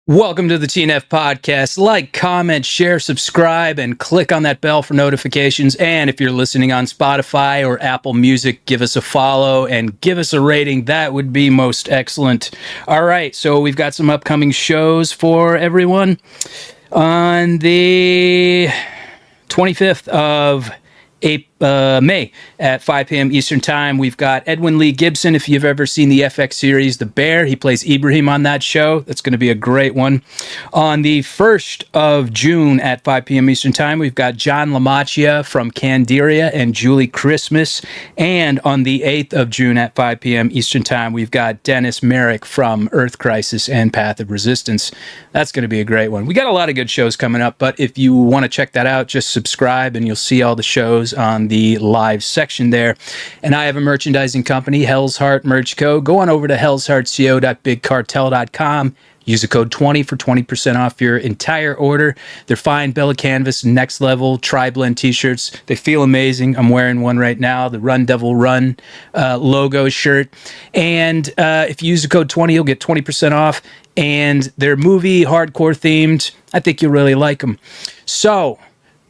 Welcome to the T&F Podcast. Like, comment, share, subscribe, and click on that bell for notifications. And if you're listening on Spotify or Apple Music, give us a follow and give us a rating. That would be most excellent. All right, so we've got some upcoming shows for everyone. On the 25th of May at 5 p.m. Eastern Time, we've got Edwin Lee Gibson. If you've ever seen the FX series The Bear, he plays Ibrahim on that show. That's going to be a great one. On the 1st of June at 5 p.m. Eastern Time, we've got John LaMacchia from Candiria and Julie Christmas. And on the 8th of June at 5 p.m. Eastern Time, we've got Dennis Merrick from Earth Crisis and Path of Resistance. That's going to be a great one. We got a lot of good shows coming up, but if you want to check that out, just subscribe and you'll see all the shows on the live section there. And I have a merchandising company, Hell's Heart Merch Co. Go on over to hellsheartco.bigcartel.com. Use the code 20 for 20% off your entire order. They're fine Bella Canvas, Next Level, Tri-Blend t-shirts. They feel amazing. I'm wearing one right now, the Run Devil Run logo shirt. And if you use the code 20, you'll get 20% off. And they're movie, hardcore themed. I think you'll really like them. So,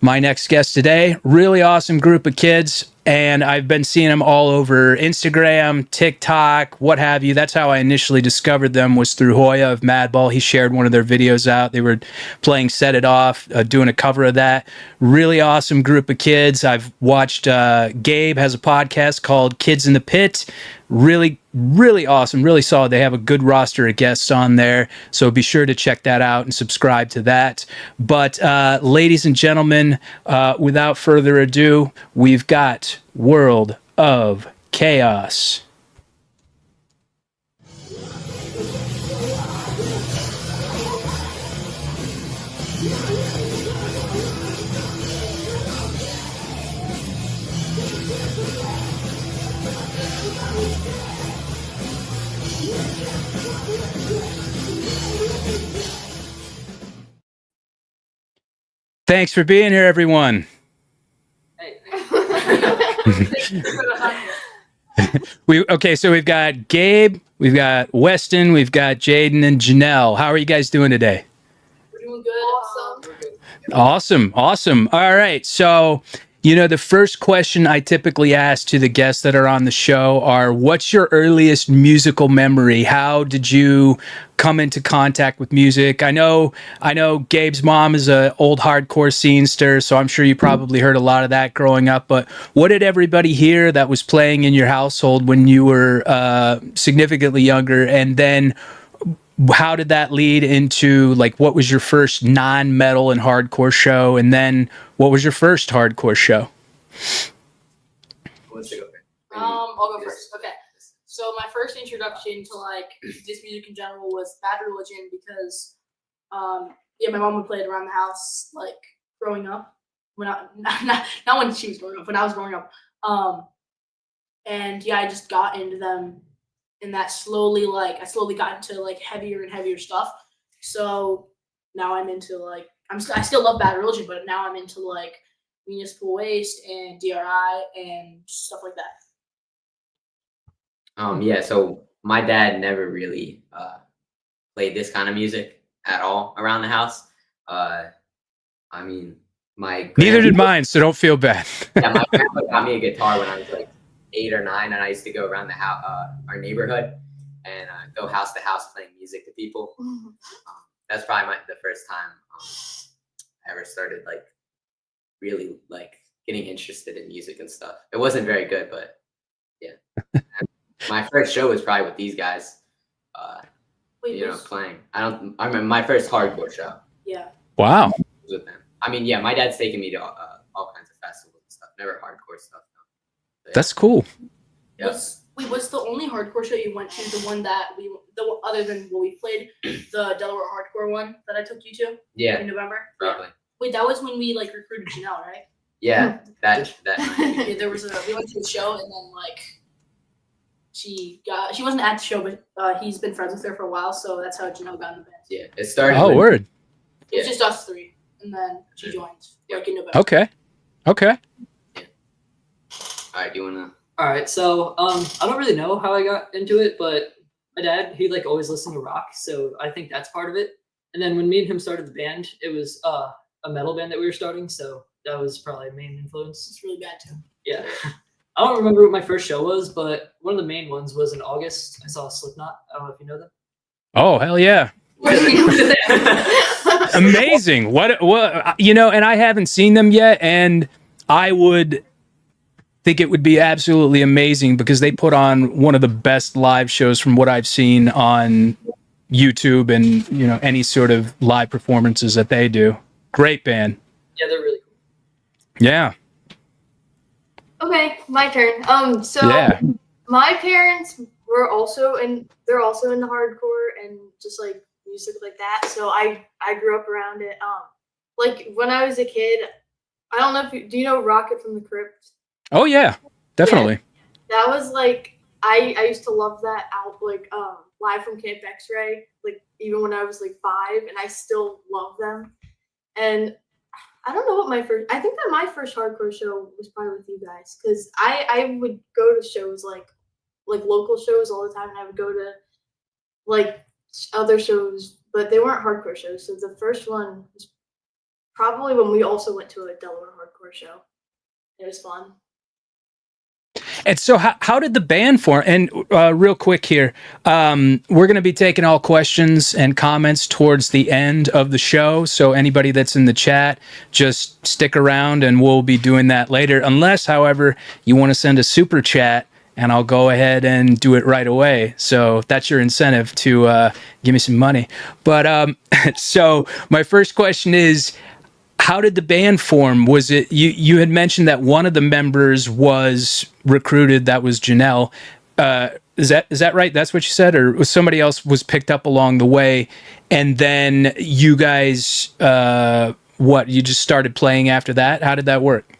my next guest today, really awesome group of kids, and I've been seeing them all over Instagram, TikTok, what have you. That's how I initially discovered them, was through Hoya of Madball. He shared one of their videos out. They were playing Set It Off, doing a cover of that. Really awesome group of kids. I've watched Gabe has a podcast called Kids in the Pit. Really awesome, really solid. They have a good roster of guests on there, so be sure to check that out and subscribe to that. But ladies and gentlemen, without further ado, we've got World of Chaos. Thanks for being here, everyone. Hey. So we've got Gabe, we've got Weston, we've got Jaden and Janelle. How are you guys doing today? We're doing good. Awesome. All right. So, the first question I typically ask to the guests that are on the show are, what's your earliest musical memory? How did you come into contact with music? I know Gabe's mom is an old hardcore scenester, so I'm sure you probably heard a lot of that growing up, but what did everybody hear that was playing in your household when you were significantly younger? And then how did that lead into, what was your first non-metal and hardcore show? And then what was your first hardcore show? I'll go first. Okay. So my first introduction to this music in general was Bad Religion because my mom would play it around the house growing up. Not when she was growing up, when I was growing up. I just got into them, and that slowly got into heavier and heavier stuff. So now I'm into I still love Bad Religion, but now I'm into Municipal Waste and DRI and stuff like that. So my dad never really played this kind of music at all around the house. Neither did mine, so don't feel bad. Yeah, my grandpa got me a guitar when I was 8 or 9, and I used to go around the house, our neighborhood, and go house to house playing music to people. That's probably the first time I ever started really getting interested in music and stuff. It wasn't very good, but yeah. My first show was probably with these guys. Playing. I remember my first hardcore show. Yeah. Wow. Was with them. My dad's taken me to all kinds of festivals and stuff. Never hardcore stuff though. That's cool. Yeah. Was the only hardcore show you went to the one that other than what we played, the Delaware hardcore one that I took you to? Yeah. In November? Probably. Wait, that was when we recruited Janelle, right? Yeah. That night. Yeah, we went to the show, and then she wasn't at the show, but he's been friends with her for a while, so that's how Janelle got in the band. Yeah. It started. Oh, word. It was just us three, and then she joined in November. Okay. All right, do you wanna? All right, so I don't really know how I got into it, but my dad, he always listened to rock, so I think that's part of it. And then when me and him started the band, it was a metal band that we were starting, so that was probably a main influence. It's really bad too. Yeah. I don't remember what my first show was, but one of the main ones was in August. I saw Slipknot. I don't know if you know them. Oh, hell yeah. Amazing. What, and I haven't seen them yet, and I would think it would be absolutely amazing because they put on one of the best live shows from what I've seen on YouTube and, any sort of live performances that they do. Great band. Yeah, they're really cool. Yeah. Okay, my turn. Yeah. My parents were also they're also into hardcore and just like music like that. So I grew up around it. Like when I was a kid, I don't know if do you know Rocket from the Crypt? Oh yeah, definitely. Yeah, that was like I used to love that out like Live from Camp X-Ray, like even when I was like 5, and I still love them. And I don't know what I think that my first hardcore show was probably with you guys, because I would go to shows like local shows all the time, and I would go to like other shows, but they weren't hardcore shows. So the first one was probably when we also went to a Delaware hardcore show. It was fun. And so how did the band form? And real quick here, we're going to be taking all questions and comments towards the end of the show. So anybody that's in the chat, just stick around and we'll be doing that later. Unless, however, you want to send a super chat, and I'll go ahead and do it right away. So that's your incentive to give me some money. But so my first question is, how did the band form? Was it you had mentioned that one of the members was recruited? That was Janelle. Is that right? That's what you said, or was somebody else was picked up along the way? And then you guys, you just started playing after that? How did that work?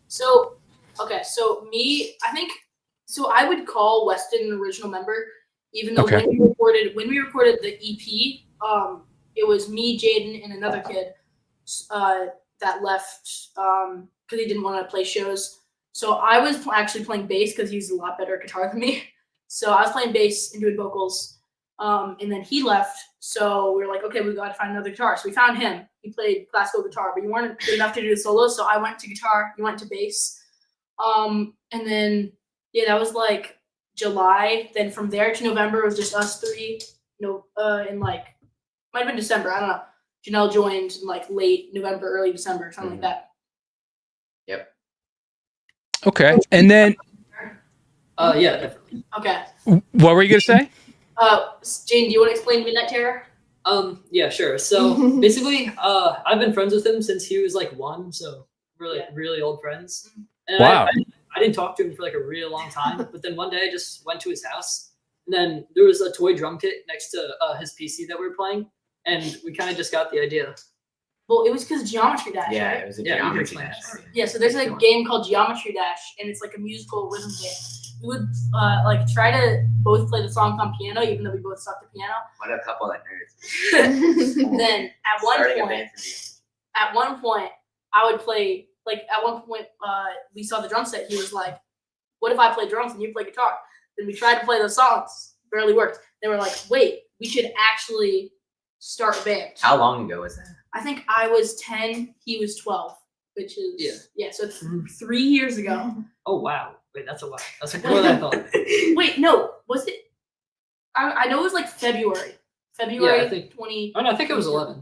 So I would call Weston an original member, even though Okay. when we recorded the EP, it was me, Jaden, and another kid that left because he didn't want to play shows. So I was actually playing bass because he's a lot better at guitar than me. So I was playing bass and doing vocals, and then he left. So we were like, okay, we got to find another guitar. So we found him. He played classical guitar, but he weren't good enough to do the solos. So I went to guitar. He went to bass. And then that was like July. Then from there to November, it was just us three. In like might have been December. I don't know. Janelle joined in like late November, early December, something like that. Yep. Okay. And then Yeah, definitely. Okay. what were you going to say? Jane, do you want to explain Midnight Terror? Yeah, sure. So basically, I've been friends with him since he was like 1, so we're like really old friends. And Wow. I didn't talk to him for like a really long time, but then one day I just went to his house, and then there was a toy drum kit next to his PC that we were playing, and we kind of just got the idea. Well, it was because Geometry Dash. Yeah, right? it was a Yeah, you can geometry explain dash. that. Yeah, so there's a game called Geometry Dash, and it's like a musical rhythm game. We would try to both play the songs on piano, even though we both sucked at piano. What a couple of nerds. Then at Starting a band one point, I would play. Like at one point, we saw the drum set. He was like, "What if I play drums and you play guitar?" Then we tried to play those songs. Barely worked. They were like, "Wait, we should actually start a band." How long ago was that? I think I was 10. He was 12, which is So it's 3 years ago. Oh wow! Wait, that's a while. That's more than I thought. Wait, no, was it? I know it was like February. Yeah, I think- 20. Oh no, I think it was 11.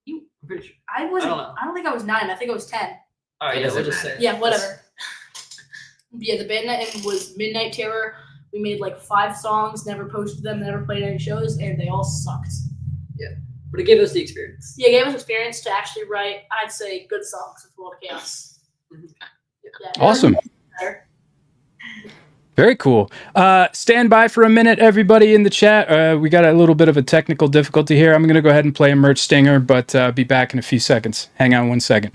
You- I'm pretty sure. I wasn't. I don't know. I don't think I was 9. I think I was 10. All right, It yeah, we'll doesn't just say. matter. Yeah, whatever. Yeah, the band name was Midnight Terror. We made like 5 songs, never posted them, never played any shows, and they all sucked. But it gave us the experience. Yeah, it gave us experience to actually write, I'd say, good songs with a lot of chaos. Yeah, Awesome. better. Very cool. Stand by for a minute, everybody in the chat. We got a little bit of a technical difficulty here. I'm going to go ahead and play a merch stinger, but be back in a few seconds. Hang on 1 second.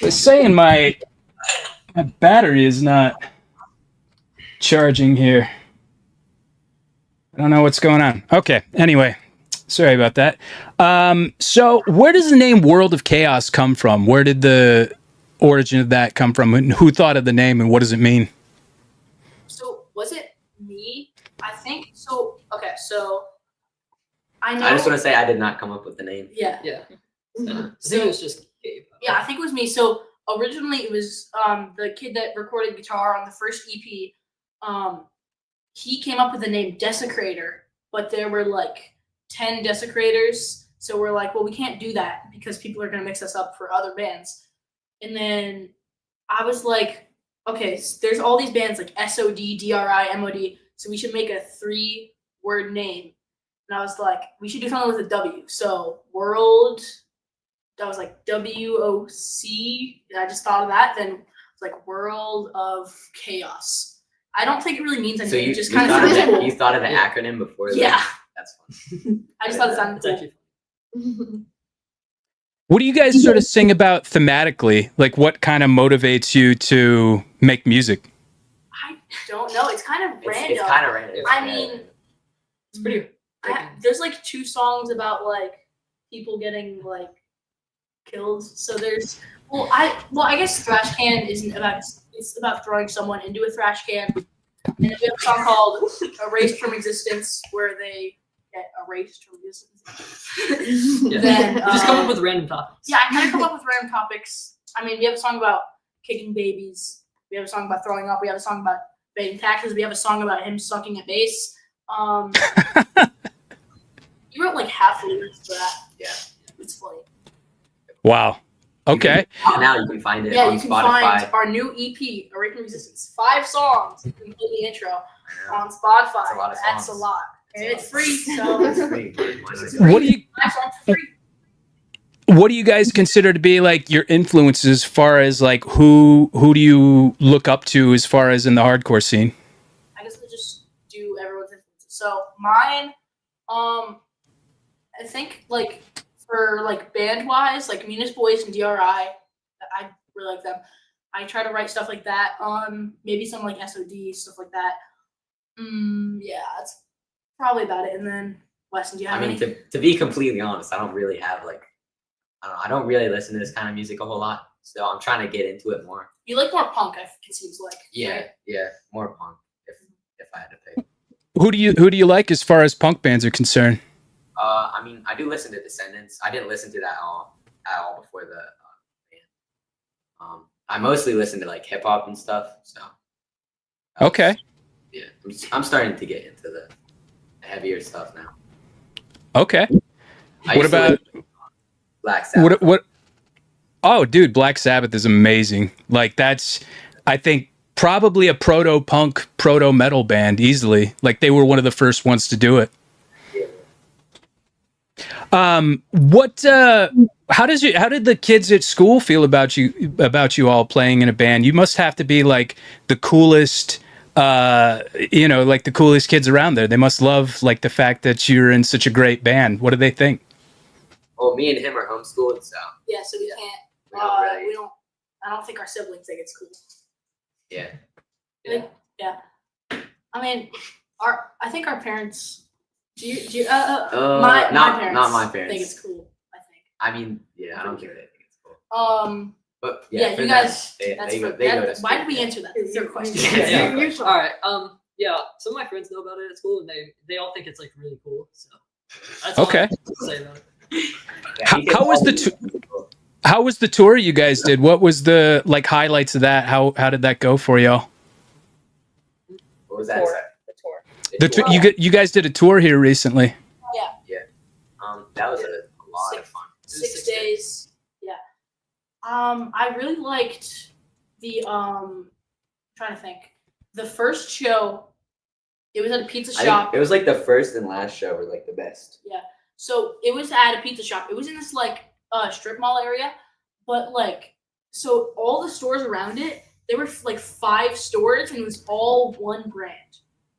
It's saying my battery is not charging here. I don't know what's going on. Okay. Anyway, sorry about that. So where does the name World of Chaos come from? Where did the origin of that come from? And who thought of the name and what does it mean? So was it me? I think so. Okay, so I know. I just want to say I did not come up with the name. Yeah. Yeah. So- I think it was just Gabe. Yeah, I think it was me. So originally it was the kid that recorded guitar on the first EP. He came up with the name Desecrator, but there were like 10 Desecrators. So we're like, well, we can't do that because people are gonna mix us up for other bands. And then I was like, okay, so there's all these bands like SOD, DRI, MOD. So we should make a 3-word name. And I was like, we should do something with a W. So World. That was like WOC. And I just thought of that. Then it's like World of Chaos. I don't think it really means anything. So It just kind of sounds cool. you thought of the acronym before that? Yeah. That's fun. I just thought it sounded It's cool. actually What do you guys sort of sing about thematically? Like what kind of motivates you to make music? I don't know. It's kind of random. It's kind of random. I mean, it's pretty. there's like 2 songs about like people getting like killed. So there's I guess Thrash Can isn't about, it's about throwing someone into a trash can. And then we have a song called Erased from Existence where they get erased from existence. Yeah. Then, We just come up with random topics. Yeah, I kind of come up with random topics. I mean, we have a song about kicking babies. We have a song about throwing up. We have a song about paying taxes. We have a song about him sucking at bass. You wrote like half the lyrics for that. Yeah. It's funny. Wow. Okay. Now you can find it Yeah, on you can Spotify. find our new EP, Erased from Resistance. 5 songs, including the intro, I know. on Spotify. That's a lot of That's a songs. lot. That's And a it's lot. free, so It's free. Why not? it's free. What do you 5 songs for free. what do you guys consider to be like your influences as far as like who do you look up to as far as in the hardcore scene? I guess we'll just do everyone's influences. So mine, I think like for like band wise, like Munis Boys and DRI, I really like them. I try to write stuff like that. Maybe some like SOD stuff like that. Yeah, that's probably about it. And then Weston, do you have I mean, any? to be completely honest, I don't really have like, I don't know, I don't really listen to this kind of music a whole lot. So I'm trying to get into it more. You like more punk, it seems like. Yeah, right? yeah, more punk if I had to pick. Who do you like as far as punk bands are concerned? I mean, I do listen to Descendants. I didn't listen to that at all before the band. I mostly listen to like hip hop and stuff. So. Okay. Yeah, I'm starting to get into the heavier stuff now. Okay. I What used to about listen to Black Sabbath? what Oh, dude, Black Sabbath is amazing. Like that's I think probably a proto-punk, proto-metal band easily. Like they were one of the first ones to do it. How did the kids at school feel about you all playing in a band? You must have to be like the coolest, like the coolest kids around there. They must love like the fact that you're in such a great band. What do they think? Well, me and him are homeschooled, so Yeah, so we can't. we don't really. We don't. I don't think our siblings think it's cool. Yeah. Yeah. I mean, I think our parents. My parents. Not my parents. Think it's cool. I think. I mean, yeah, I don't think they think it's cool. But Yeah, for you them, guys. they That's go for, to that, school. why did we answer that? It's your question. Yeah. You're All right. Yeah. Some of my friends know about it at school, and they all think it's like really cool. So that's all I Okay. have to say about it. Yeah, he How was thinks the all these people- How was the tour you guys did? What was the like highlights of that? How did that go for y'all? What was that? Tour. The tour. The you guys did a tour here recently. That was a lot of fun. 6 days. Yeah. I really liked the trying to think. The first show, it was at a pizza I shop. think it was like the first and last show were like the best. So it was at a pizza shop. It was in this like strip mall area, but like so all the stores around it, there were like 5 stores and it was all one brand.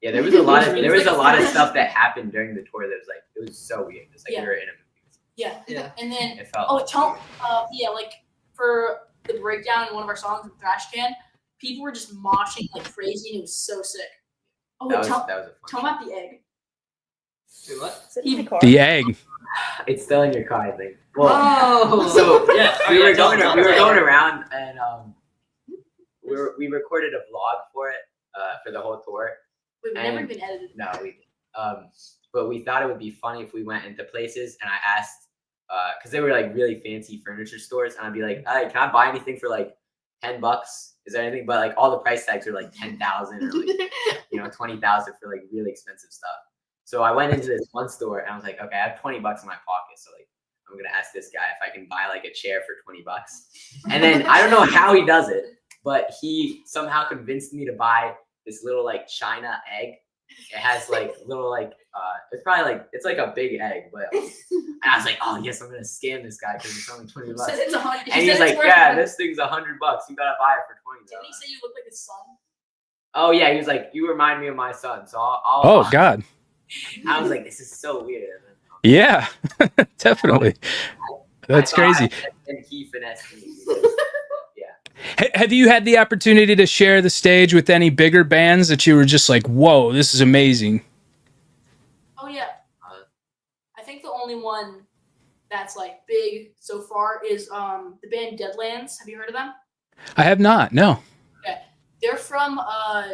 Yeah, there was a lot of It was like a lot of fresh. stuff that happened during the tour that was like it was so weird. It's like Yeah. we were in a movie. Yeah. Yeah. And then It felt like for the breakdown in one of our songs, the Thrash Can, people were just moshing like crazy, and it was so sick. Oh, wait, That was tell a fun them about the egg. Wait, what? Is it in the car? The egg. It's still in your car, I think. Well, Oh, so yeah. we yeah, were tell going them, we were tell going them. around and we recorded a vlog for it for the whole tour. We've never And- been edited. No, but we thought it would be funny if we went into places and I asked because they were like really fancy furniture stores and I'd be like, hey, can I buy anything for like $10? Is there anything? But like all the price tags are like 10,000 or like 20,000 for like really expensive stuff. So I went into this one store and I was like, okay, I have $20 in my pocket, so like I'm gonna ask this guy if I can buy like a chair for $20. And then I don't know how he does it, but he somehow convinced me to buy this little like China egg. It has like little like it's probably like it's like a big egg, but and I was like, oh yes, I'm gonna scam this guy because it's only $20. Said it's 100. And he's like, yeah, this thing's $100. You gotta buy it for $20. Didn't he say you look like his son? Oh yeah, he was like, you remind me of my son, so I'll Oh God. I was like, this is so weird. Yeah, definitely. That's I thought crazy. And he finessed me. Have you had the opportunity to share the stage with any bigger bands that you were just like, whoa, this is amazing? Oh yeah. I think the only one that's like big so far is the band Deadlands. Have you heard of them? I have not. No. They're from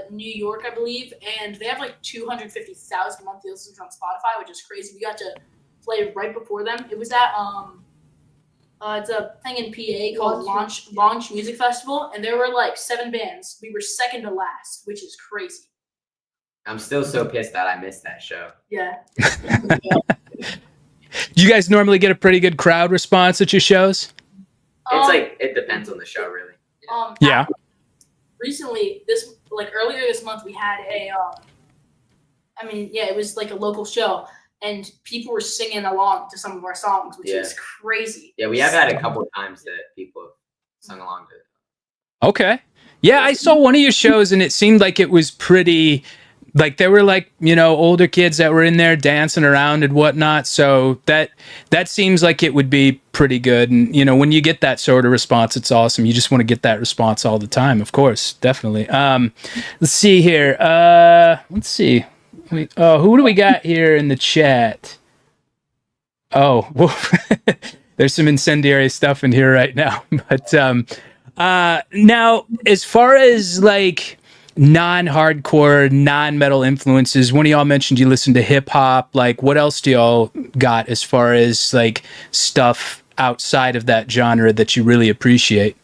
New York, I believe, and they have like 250,000 monthly listeners on Spotify, which is crazy. We got to play right before them. It was at it's a thing in PA called Launch Music Festival, and there were like 7 bands. We were second to last, which is crazy. I'm still so pissed that I missed that show. Yeah. Do you guys normally get a pretty good crowd response at your shows? It's like it depends on the show, really. Yeah. Recently, earlier this month, we had a it was like a local show, and people were singing along to some of our songs, which is crazy. Yeah, we have had a couple of times that people have sung along to it. Okay. Yeah, I saw one of your shows and it seemed like it was pretty, like there were like, older kids that were in there dancing around and whatnot. So that seems like it would be pretty good. And, when you get that sort of response, it's awesome. You just want to get that response all the time, of course. Definitely. Let's see here. Let's see. Who do we got here in the chat? Oh, well, there's some incendiary stuff in here right now. But now, as far as like non-hardcore, non-metal influences, one of y'all mentioned you listen to hip hop. Like, what else do y'all got as far as like stuff outside of that genre that you really appreciate?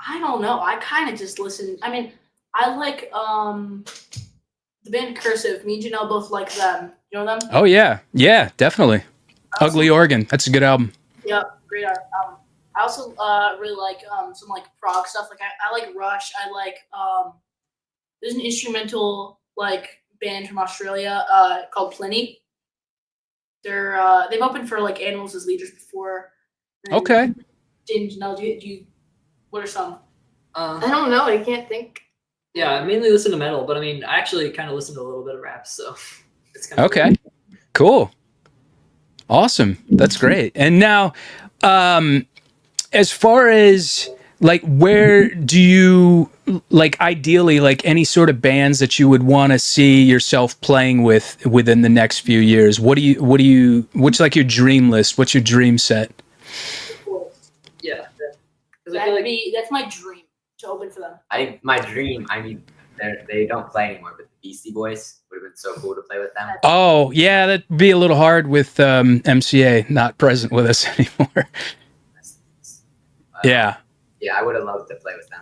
I don't know. I kind of just listen. I mean, I like the band Cursive. Me and Janelle both like them. You know them? Oh yeah, yeah, definitely. Ugly Organ. That's a good album. Yep, great art. I also really like some like prog stuff. Like I like Rush. I like there's an instrumental like band from Australia called Pliny. They've opened for like Animals as Leaders before. Okay. Didn't know. Do you? What are some? I don't know. I can't think. Yeah, I mainly listen to metal, but I mean, I actually kind of listen to a little bit of rap, so it's kind of Okay. Cool. Awesome. That's great. And now, as far as like, where do you like ideally like any sort of bands that you would want to see yourself playing with within the next few years? What's like your dream list? What's your dream set? Yeah. 'Cause I feel like That's my dream to open for them. I think my dream, I mean, they don't play anymore, but the Beastie Boys would have been so cool to play with them. Oh, yeah, that'd be a little hard with MCA not present with us anymore. Yeah. Yeah, I would have loved to play with them.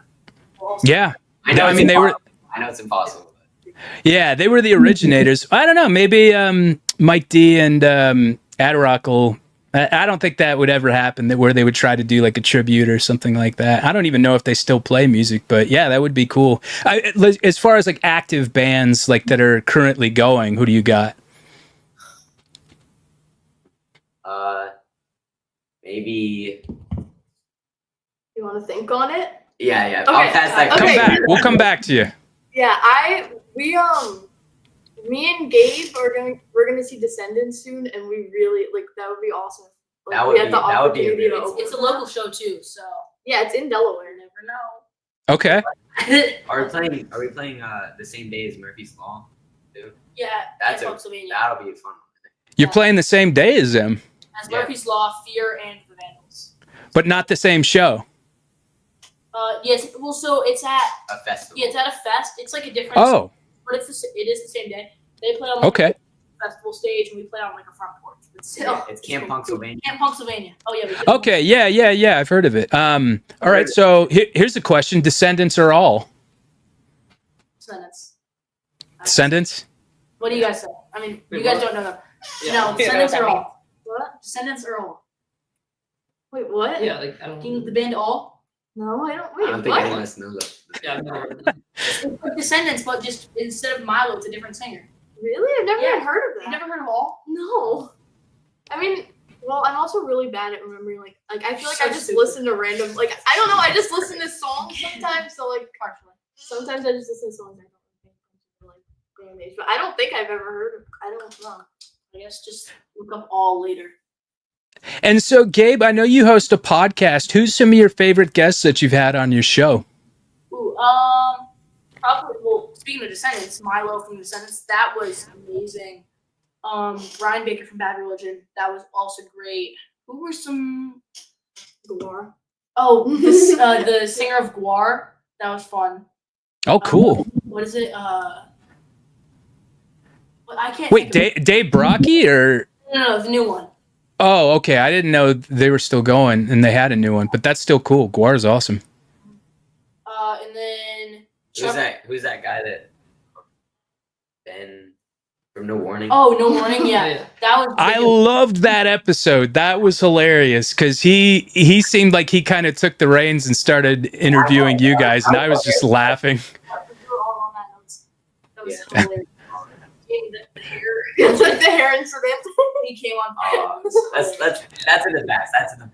Yeah. I know. I mean, they were. I know it's impossible. But Yeah, they were the originators. I don't know. Maybe Mike D and Adrock will. I don't think that would ever happen. Where they would try to do like a tribute or something like that. I don't even know if they still play music, but yeah, that would be cool. As far as like active bands like that are currently going, who do you got? You Maybe. want to think on it? Yeah. Okay, I'll pass that. Come Okay. back. We'll come back to you. Yeah, me and Gabe we're gonna see Descendants soon, and we really like that would be awesome if That would we had be- the that would be opportunity to really- open It's a one. local show too, so Yeah, it's in Delaware. you never know. Okay. Are we playing the same day as Murphy's Law? Yeah, That's in a- Pennsylvania. That'll be a fun one. You're playing the same day as them, As Yeah. Murphy's Law, Fear, and the Vandals. but not the same show. Yes. Well, so it's at A festival. it's at a fest. It's like a different. Oh, But it is the same day. They play on like, okay. a festival stage, and we play on like a front porch. But still, Yeah, it's Camp Pennsylvania. Camp Pennsylvania. Oh yeah. We did Okay, yeah. I've heard of it. All right, so here's a question: Descendants are all Descendants. Descendants? What do you guys say? I mean, Wait, you guys what? don't know them. Yeah. No, Descendants Yeah, are I mean- all. What? Descendants are all. Wait, what? Yeah, like I don't. The band all. No, I don't. I Wait, don't think what? anyone else knows that. Yeah, I've never heard of them. It's like Descendants, but just instead of Milo, it's a different singer. Really? I've never Yeah. even heard of that. You never heard of all? No. I mean, well, I'm also really bad at remembering. Like I feel like So I just stupid. listen to random. Like I don't know. I just listen to songs sometimes. So like Partially. sometimes I just listen to songs I don't think like band names. But I don't think I've ever heard of. I don't know. I guess just look up all later. And so, Gabe, I know you host a podcast. Who's some of your favorite guests that you've had on your show? Ooh, probably. Well, speaking of Descendants, Milo from Descendants, that was amazing. Ryan Baker from Bad Religion, that was also great. Who were some? Guar. Oh, the singer of Guar, that was fun. Oh, cool. What is it? Well, I can't. Wait, think of it. Dave Brocky or? No, the new one. Oh, okay. I didn't know they were still going and they had a new one, but that's still cool. Guar's awesome. And then Who's that guy that Ben from No Warning? Oh, No Warning, yeah, Yeah. that was. I loved that episode. That was hilarious because he seemed like he kind of took the reins and started interviewing you guys, and I was just laughing. We were all on that notes. That was Yeah. hilarious. The hair. It's like the hair incident. He came on Oh, fire. that's in the past. That's in the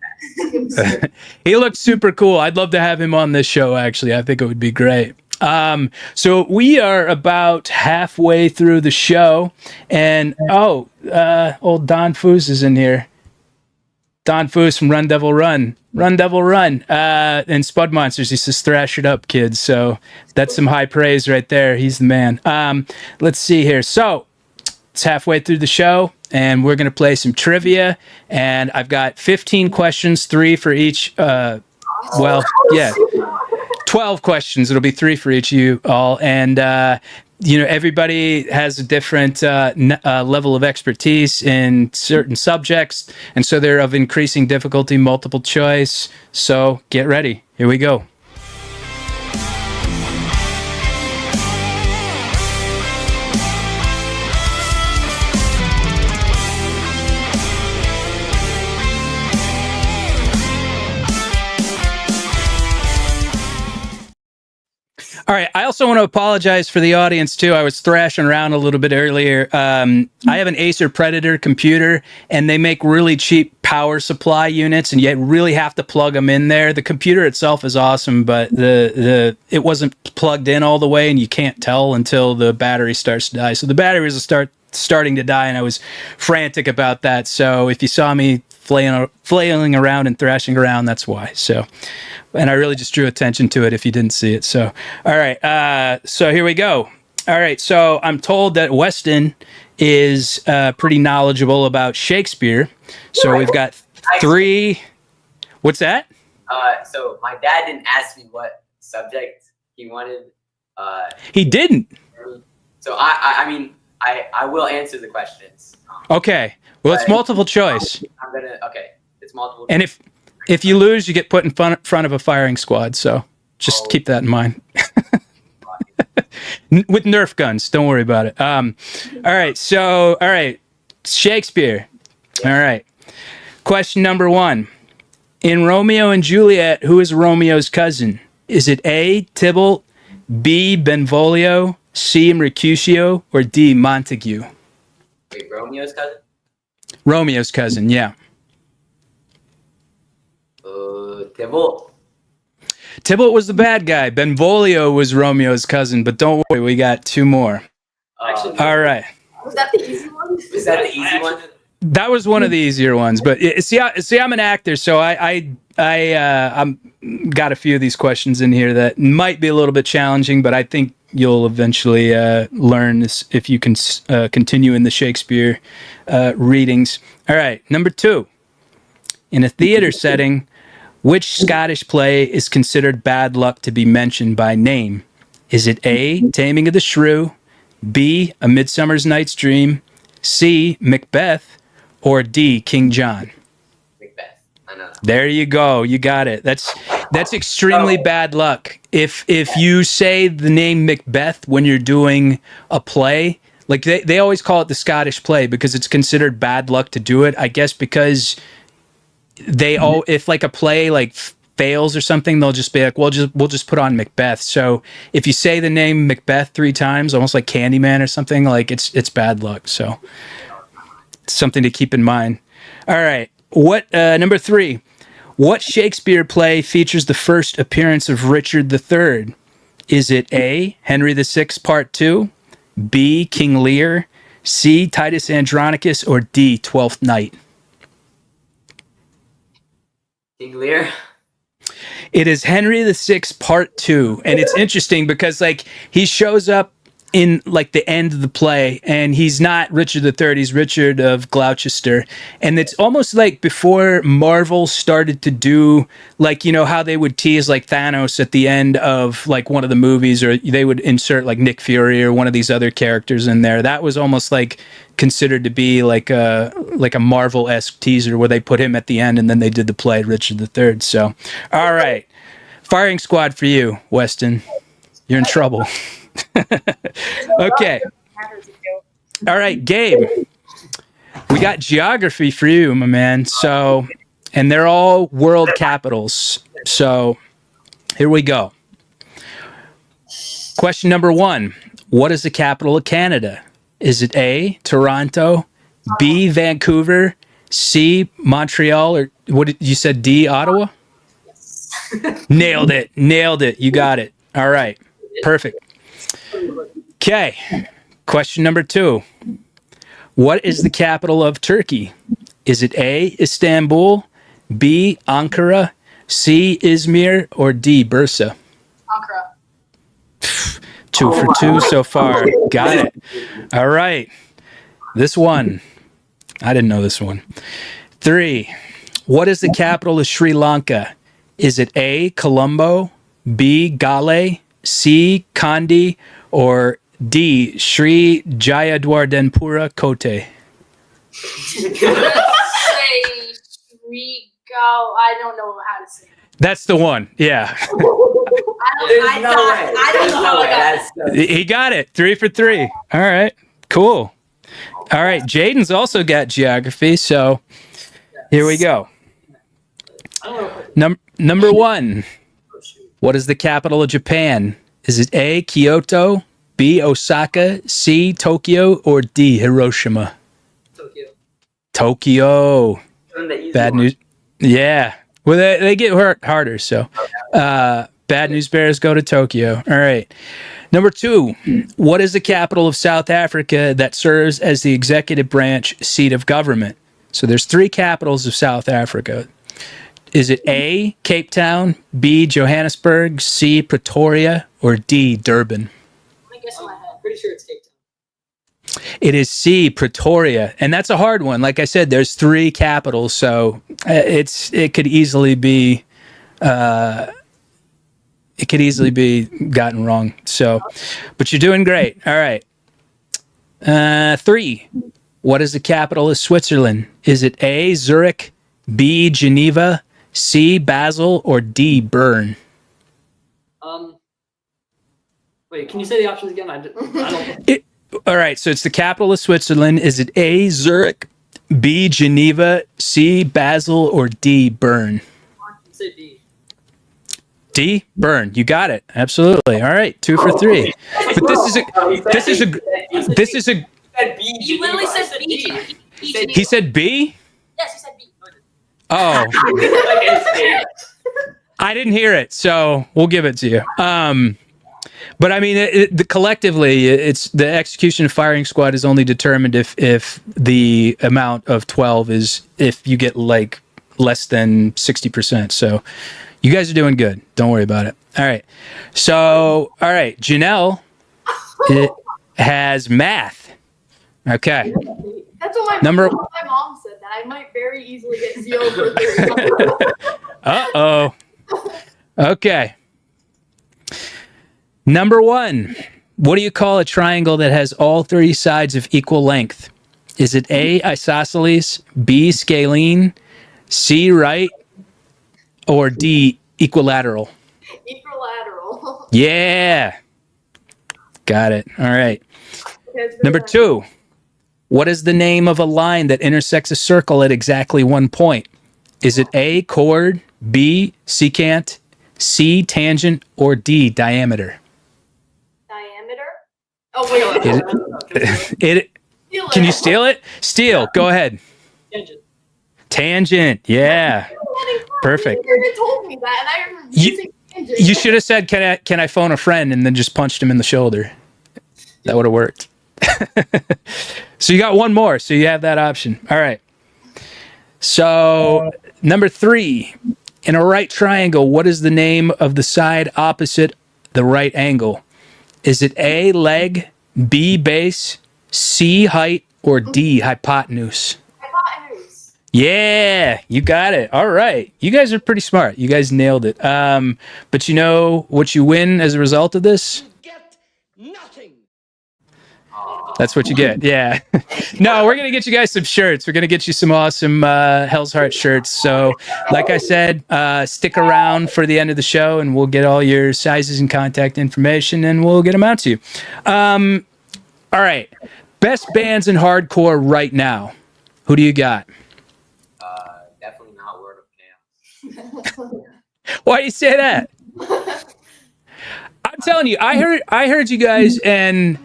past. He looks super cool. I'd love to have him on this show, actually. I think it would be great. So we are about halfway through the show, and old Don Foos is in here. Don Foos from Run Devil Run. Run Devil Run. And Spud Monsters. He says, thrash it up, kids. So that's some high praise right there. He's the man. Let's see here. So it's halfway through the show, and we're going to play some trivia. And I've got 15 questions, 3 for each. 12 questions. It'll be 3 for each of you all. And, everybody has a different level of expertise in certain subjects. And so they're of increasing difficulty, multiple choice. So get ready. Here we go. All right. I also want to apologize for the audience, too. I was thrashing around a little bit earlier. I have an Acer Predator computer, and they make really cheap power supply units, and you really have to plug them in there. The computer itself is awesome, but it wasn't plugged in all the way, and you can't tell until the battery starts to die. So the battery was starting to die, and I was frantic about that. So if you saw me flailing around and thrashing around, that's why. So, and I really just drew attention to it if you didn't see it. So, all right. So here we go. All right. So I'm told that Weston is pretty knowledgeable about Shakespeare. So we've got 3. What's that? So my dad didn't ask me what subject he wanted. He didn't. So I will answer the questions. Okay. Well, it's multiple choice. It's multiple. And if you lose, you get put in front of a firing squad. So just keep that in mind. With Nerf guns. Don't worry about it. All right. So, all right. Shakespeare. All right. Question number 1. In Romeo and Juliet, who is Romeo's cousin? Is it A, Tybalt, B, Benvolio, C, Mercutio, or D, Montague? Wait, Romeo's cousin? Romeo's cousin, yeah. Tybalt. Tybalt was the bad guy. Benvolio was Romeo's cousin, but don't worry, we got 2 more. Actually, All right. Was that the easy one? Was that the easy one? That was one of the easier ones, but see, I'm an actor, so I'm got a few of these questions in here that might be a little bit challenging, but I think you'll eventually learn this if you can continue in the Shakespeare readings. All right, number 2. In a theater setting, which Scottish play is considered bad luck to be mentioned by name? Is it A, Taming of the Shrew, B, A Midsummer's Night's Dream, C, Macbeth, or D, King John? Macbeth. I know. There you go. You got it. That's extremely bad luck. If you say the name Macbeth when you're doing a play, like they always call it the Scottish play because it's considered bad luck to do it. I guess because if like a play like fails or something, they'll just be like, we'll just put on Macbeth. So if you say the name Macbeth 3 times, almost like Candyman or something, like it's bad luck. So it's something to keep in mind. All right. What number 3? What Shakespeare play features the first appearance of Richard III? Is it A, Henry VI Part 2, B, King Lear, C, Titus Andronicus, or D, Twelfth Night? King Lear. It is Henry VI Part 2, and it's interesting because like he shows up in like the end of the play, and he's not Richard III, he's Richard of Gloucester, and it's almost like before Marvel started to do like, you know, how they would tease like Thanos at the end of like one of the movies, or they would insert like Nick Fury or one of these other characters in there. That was almost like considered to be like a Marvel-esque teaser where they put him at the end and then they did the play Richard III. So, all right, firing squad for you, Weston. You're in trouble. Okay. All right, Gabe. We got geography for you, my man. So, and they're all world capitals. So, here we go. Question number 1. What is the capital of Canada? Is it A, Toronto, B, Vancouver, C, Montreal, or what did you said D, Ottawa? Nailed it. You got it. All right. Perfect. Okay. Question number 2. What is the capital of Turkey? Is it A, Istanbul, B, Ankara, C, Izmir, or D, Bursa? Ankara. 2 for 2 so far. Got it. All right. This one. I didn't know this one. 3. What is the capital of Sri Lanka? Is it A, Colombo, B, Gale, C, Kandy, or D, Sri Jayadwardenpura Kotte? Say Rico. I don't know how to say it. That's the one. Yeah. I don't know how I got it. He got it. 3 for 3. All right. Cool. All right. Jaden's also got geography. So here we go. Number 1. What is the capital of Japan? Is it A, Kyoto, B, Osaka, C, Tokyo, or D, Hiroshima? Tokyo. Bad news. Yeah. Well, they get harder, so. Bad news bears go to Tokyo. All right. Number 2. What is the capital of South Africa that serves as the executive branch seat of government? So there's 3 capitals of South Africa. Is it A, Cape Town, B, Johannesburg, C, Pretoria, or D, Durban? I guess in my head. Pretty sure it's Cape Town. It is C, Pretoria, and that's a hard one. Like I said, there's 3 capitals, so it could easily be gotten wrong. So, but you're doing great. All right. 3. What is the capital of Switzerland? Is it A, Zurich, B, Geneva, C, Basel, or D, Bern? Wait, can you say the options again? I don't. All right, so it's the capital of Switzerland. Is it A, Zurich, B, Geneva, C, Basel, or D, Bern? Say D. D, Bern. You got it. Absolutely. All right, 2 for 3. But this is a. He literally said B. He said B? Yes, he said B. Oh. I didn't hear it, so we'll give it to you. But I mean, collectively, it's the execution of firing squad is only determined if the amount of 12 is if you get like less than 60%. So you guys are doing good. Don't worry about it. All right. So, all right, Janelle has math. Okay. That's what my mom said, that I might very easily get 0 for 3. Uh-oh. Okay. Number 1. What do you call a triangle that has all 3 sides of equal length? Is it A, isosceles, B, scalene, C, right, or D, equilateral? Equilateral. Yeah. Got it. All right. Okay, Number 2. What is the name of a line that intersects a circle at exactly 1 point? Is it A, chord, B, secant, C, tangent, or D, diameter? Diameter? Oh, wait. Can you steal it? Steal. Go ahead. Tangent. Tangent. Yeah. Perfect. You told me that, and I remember using tangent. You should have said, can I phone a friend, and then just punched him in the shoulder. That would have worked. So you got one more. So you have that option. All right. So number 3, in a right triangle, what is the name of the side opposite the right angle? Is it A, leg, B, base, C, height, or D, hypotenuse? Hypotenuse. Yeah, you got it. All right. You guys are pretty smart. You guys nailed it. But you know what you win as a result of this? Get nothing. That's what you get. Yeah. No, we're going to get you guys some shirts. We're going to get you some awesome Hell's Heart shirts. So, like I said, stick around for the end of the show and we'll get all your sizes and contact information and we'll get them out to you. All right. Best bands in hardcore right now. Who do you got? Definitely not Word of Chaos. Why do you say that? I'm telling you, I heard you guys, and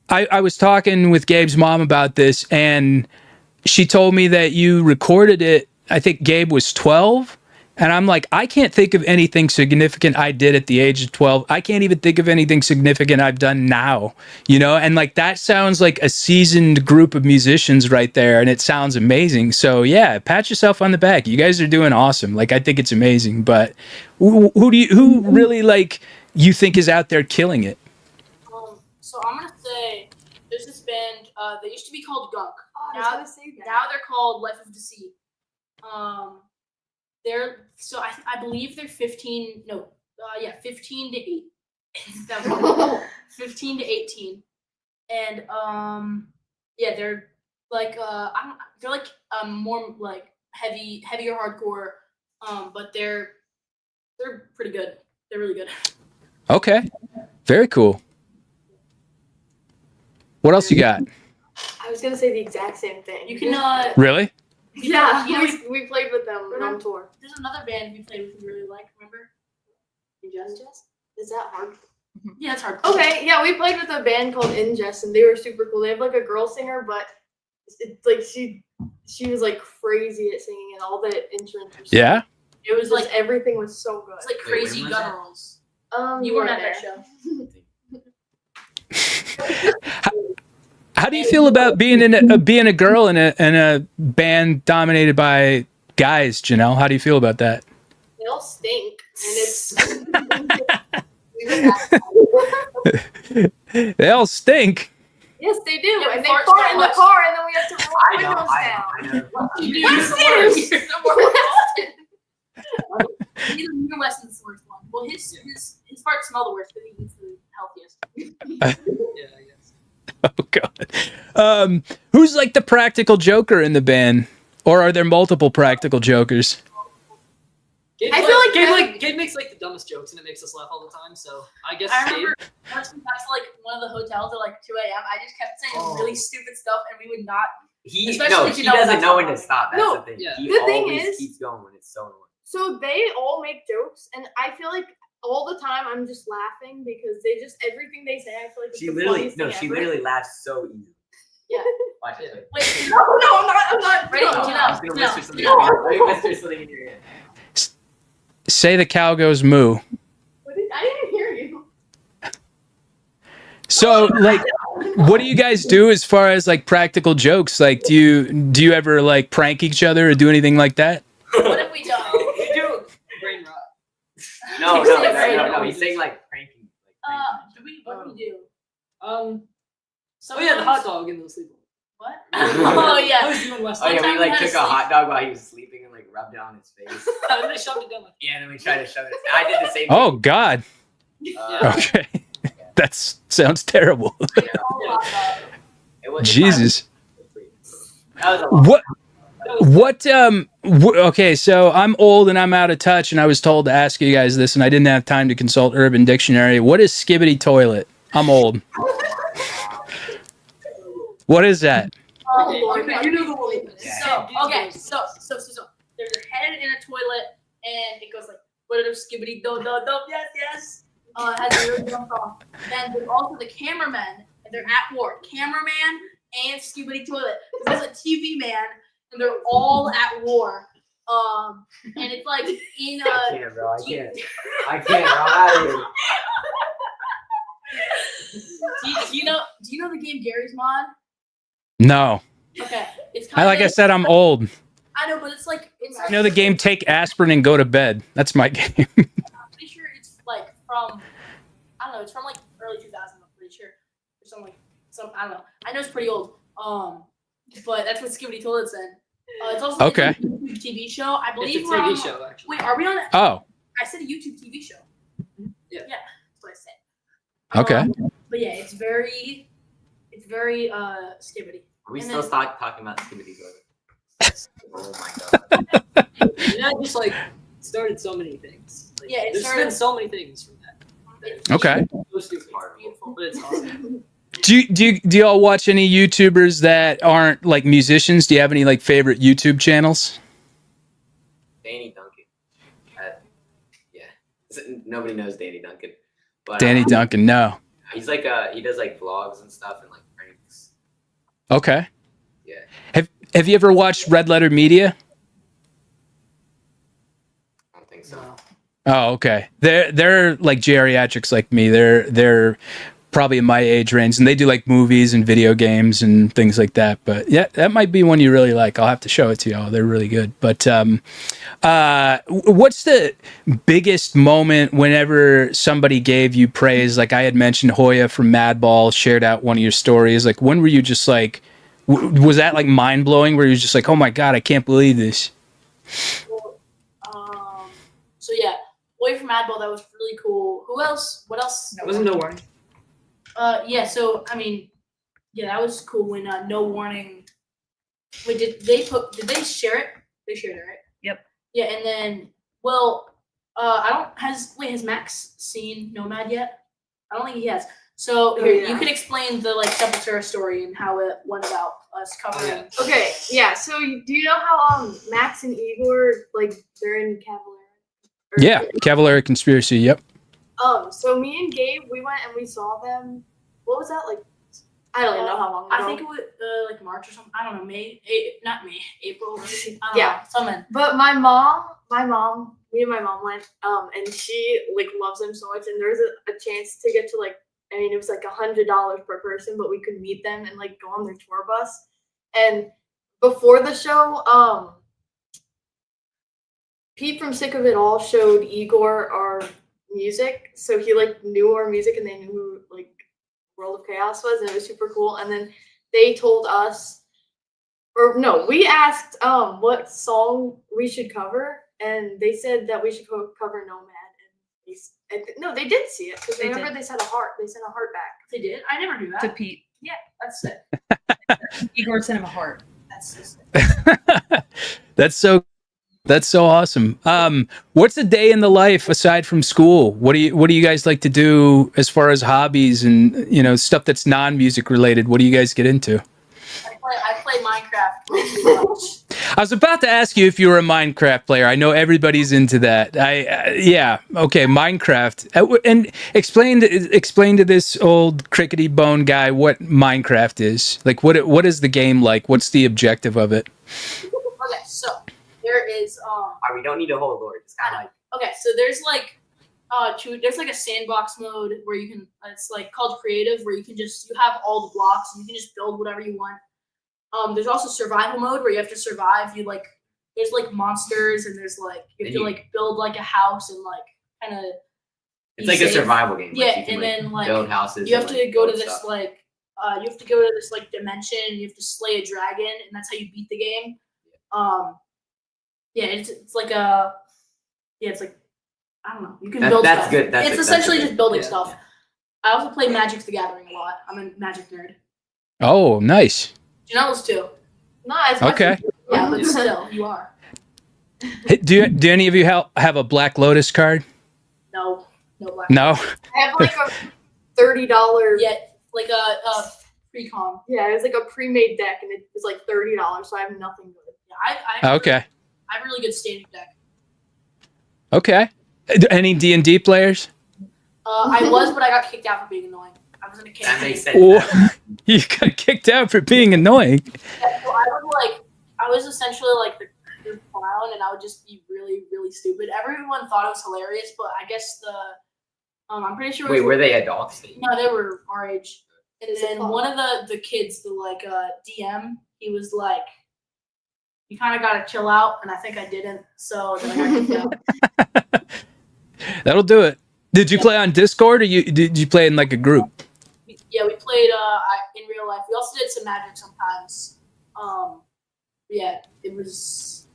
I was talking with Gabe's mom about this, and she told me that you recorded it. I think Gabe was 12, and I'm like, I can't think of anything significant I did at the age of 12. I can't even think of anything significant I've done now, you know? And like, that sounds like a seasoned group of musicians right there, and it sounds amazing. So yeah, pat yourself on the back. You guys are doing awesome. Like, I think it's amazing. But who really, like, you think is out there killing it? So I'm gonna say there's this band. They used to be called Gunk. I was gonna say that. Now they're called Life of Deceit. They're so I believe they're 15. No, 15 to 8. 15 to 18, and yeah, they're like they're like more like heavier hardcore. But they're pretty good. They're really good. Okay, very cool. What else you got? I was gonna say the exact same thing. You can Really? Yeah, Yeah, we played with them on tour. There's another band we played with you really like. Remember? Ingest? Is that hard? Yeah, it's hard. Okay, yeah, we played with a band called Ingest, and they were super cool. They have like a girl singer, but it's like she was like crazy at singing, and all the instruments were Yeah. It was like everything was so good. it's like crazy when was that? gutturals. You weren't at that show. How do you feel about being a girl in a band dominated by guys, Janelle? How do you feel about that? They all stink, and it's. They all stink. Yes, they do, Yeah, and they fart fart so in the much. car, and then we have to roll windows down. I You do. Yes, You're it is. You're Weston's the worst one. Well, his farts smell the worst, but he eats the healthiest. Yeah, I guess. Oh God. Who's like the practical joker in the band, or are there multiple practical jokers? Gabe, I feel like Gabe makes like the dumbest jokes and it makes us laugh all the time. So I guess I Gabe. remember once we got to like one of the hotels at like 2 a.m. I just kept saying really stupid stuff, and we would not. He Especially if you know doesn't that's know not when to funny. stop. That's No, the thing. yeah. He The thing always is- keeps going when it's so annoying. So they all make jokes, and I feel like all the time I'm just laughing because they just everything they say. I feel like it's She the literally funniest thing she ever. literally laughs so easy. Yeah. Watch it. Wait, No, I'm not. Ready? No. Do I'm you just know? gonna whisper something. No. I'm gonna whisper something in your ear. Say the cow goes moo. I didn't even hear you. So, like, what do you guys do as far as like practical jokes? Like, do you ever like prank each other or do anything like that? What have we done? We do brain rot. No. He's saying like pranking. What do we do? Oh yeah, the hot dog in the sleepover. What? Oh I yeah. was doing West. Oh yeah, Sometime we we like had took to a hot dog while he was sleeping and like rubbed it on his face. And they shoved it down my. Yeah, and then we tried to shove it. I did the same. Oh God. thing. Okay. That sounds terrible. It was Jesus. That was a lot. Okay, so I'm old and I'm out of touch, and I was told to ask you guys this, and I didn't have time to consult Urban Dictionary. What is skibbity toilet? I'm old. What is that? Okay, you know the one. Yeah. So there's a head in a toilet, and it goes like, what are skibbity do do do? Yes. Has a really dumb song. Then there's also the cameramen, and they're at war. Cameraman and skibbity toilet. There's a TV man, and they're all at war. And it's like in I can't, bro. I can't, bro. I'm out of here. Do you know the game Gary's Mod? No. Okay, it's kind Like I said, I'm old. I know, but it's like I know the game Take Aspirin and Go to Bed. That's my game. I'm pretty sure it's like from I don't know. It's from like early 2000s. I'm pretty sure, or something like I don't know. I know it's pretty old. But that's what Skibbity Toilet's in. It's also like Okay. a YouTube TV show. I believe It's a we're on. TV show, actually. Wait, are we on? Oh, I said a YouTube TV show. Yeah. That's what I said. okay. But yeah, it's very Skibbity. Are we And still then- talking about Skibbity Toilet? Oh my god. And I just like started so many things. Like, Yeah, it there's started- been so many things from that. It's Okay. So stupid, beautiful. but it's awesome. Do y'all watch any YouTubers that aren't like musicians? Do you have any like favorite YouTube channels? Danny Duncan. Yeah. Nobody knows Danny Duncan. But, Danny Duncan, no. He's like he does like vlogs and stuff and like pranks. Okay. Yeah. Have you ever watched Red Letter Media? I don't think so. No. Oh, okay. They're like geriatrics like me. They're probably in my age range, and they do like movies and video games and things like that. But yeah, that might be one you really like. I'll have to show it to y'all. They're really good. But what's the biggest moment whenever somebody gave you praise? Like I had mentioned, Hoya from Madball shared out one of your stories. Like when were you just like, was that like mind blowing? Where you was just like, oh my god, I can't believe this. So yeah, Boy from Madball, that was really cool. Who else? What else? Wasn't No Warning. Yeah. So I mean, yeah, that was cool when No Warning. Wait, did they share it? They shared it, right? Yep. Yeah, and then has Max seen Nomad yet? I don't think he has. So Oh, here, yeah. you can explain the like Sepultura story and how it went about us covering. Okay, yeah. So do you know how Max and Igor like they're in Cavalier? Yeah, Cavalier Conspiracy. Yep. So me and Gabe, we went and we saw them. What was that like? I don't even know how long ago. I think it was like March or something. I don't know, not May, April. Maybe. I don't Yeah. know, something. But me and my mom went, and she like loves them so much, and there was a chance to get to like, I mean, it was like $100 per person, but we could meet them and like go on their tour bus. And before the show, Pete from Sick of It All showed Igor our music, so he like knew our music, and they knew who like World of Chaos was, and it was super cool. And then they told us, or no, we asked what song we should cover, and they said that we should cover Nomad. And no, they did see it because They remember did. they sent a heart. They sent a heart back. They did. I never knew To that. Pete. That's it. Igor sent him a heart. That's just it. That's so awesome. What's a day in the life aside from school? What do you guys like to do as far as hobbies and stuff that's non-music related? What do you guys get into? I play Minecraft way too much. I was about to ask you if you were a Minecraft player. I know everybody's into that. Yeah, okay, Minecraft. And explain to this old crickety bone guy what Minecraft is. Like, what is the game like? What's the objective of it? Okay, so there is We don't need a whole lore. It's kind of like okay, so there's like There's like a sandbox mode where you can. It's like called creative, where you have all the blocks and you can just build whatever you want. There's also survival mode where you have to survive. There's like monsters and there's like you have to like build like a house and like kind of. It's like a survival game. Yeah, like you can, and then like build houses. you have and, to like, go to build this stuff. you have to go to this like dimension and you have to slay a dragon and that's how you beat the game. It's like it's like I don't know. You can build that's stuff. good. It's essentially that's just building yeah, stuff. yeah. I also play Magic the Gathering a lot. I'm a Magic nerd. Oh, nice. Janelle's too. Not as much. Okay. Yeah, but still, you are. Hey, do any of you have a Black Lotus card? No black. No. I have like a $30. Yeah, like a pre-con. Yeah, it was like a pre-made deck, and it was like $30, so I have nothing good. Yeah, I Okay. I have a really good standing deck. Okay. Any D&D players? I was, but I got kicked out for being annoying. I was in a campaign. That makes sense. Oh, you got kicked out for being annoying. Yeah, so I was essentially like the clown, and I would just be really, really stupid. Everyone thought it was hilarious, but I guess I'm pretty sure. Wait, were they adults? No, they were our age. And Is it then fun? one of the kids, the DM, he was like, "You kind of got to chill out," and I think I didn't, so then I got kicked out. That'll do it. Did you play on Discord or did you play in like a group? Yeah, we played in real life. We also did some Magic sometimes. It was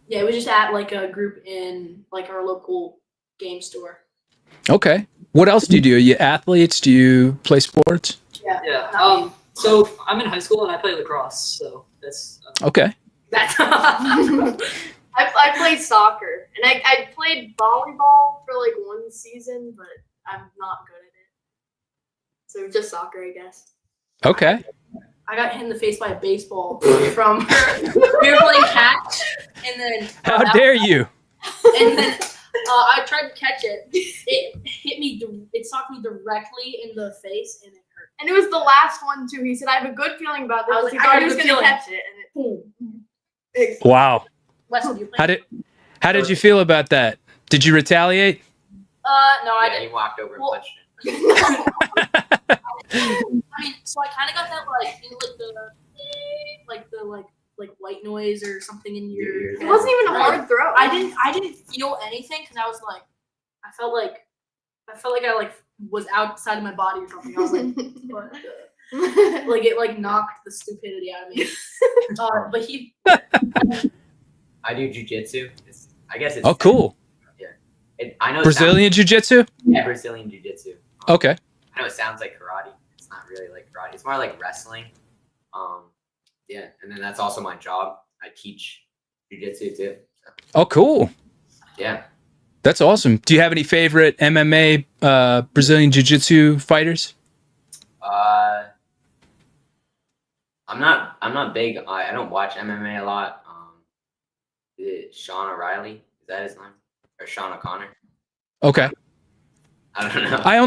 just at like a group in like our local game store. Okay. What else do you do? Are you athletes? Do you play sports? Yeah. So I'm in high school and I play lacrosse. So that's Okay. That's I played soccer, and I played volleyball for like one season, but I'm not good at it. So just soccer, I guess. Okay. I got hit in the face by a baseball from we were playing catch, and then How dare you? And then I tried to catch it. It hit me. It socked me directly in the face, and it hurt. And it was the last one too. He said, "I have a good feeling about this." I was like, I I thought got he a was good gonna feeling. catch it, and it. Wow. Lesson, you play? How did you feel about that? Did you retaliate? No, I Yeah, didn't. he walked over and Well- punched him. I mean, so I kind of got that like the white noise or something in your. It It wasn't even a Right. hard throw. I didn't feel anything because I was like, I felt like I was outside of my body or something. I was like, what the? Like it like knocked the stupidity out of me. But he. I do jujitsu. I guess it's. Oh, cool. I know. Brazilian jiu-jitsu? Yeah, Brazilian jiu-jitsu. Okay. I know it sounds like karate. It's not really like karate. It's more like wrestling. Yeah, and then that's also my job. I teach jiu-jitsu too. So, Oh, cool. yeah. That's awesome. Do you have any favorite MMA Brazilian jiu-jitsu fighters? I'm not big. I don't watch MMA a lot. Is it Sean O'Reilly? Is that his name? Or Sean O'Connor? Okay. I don't know. I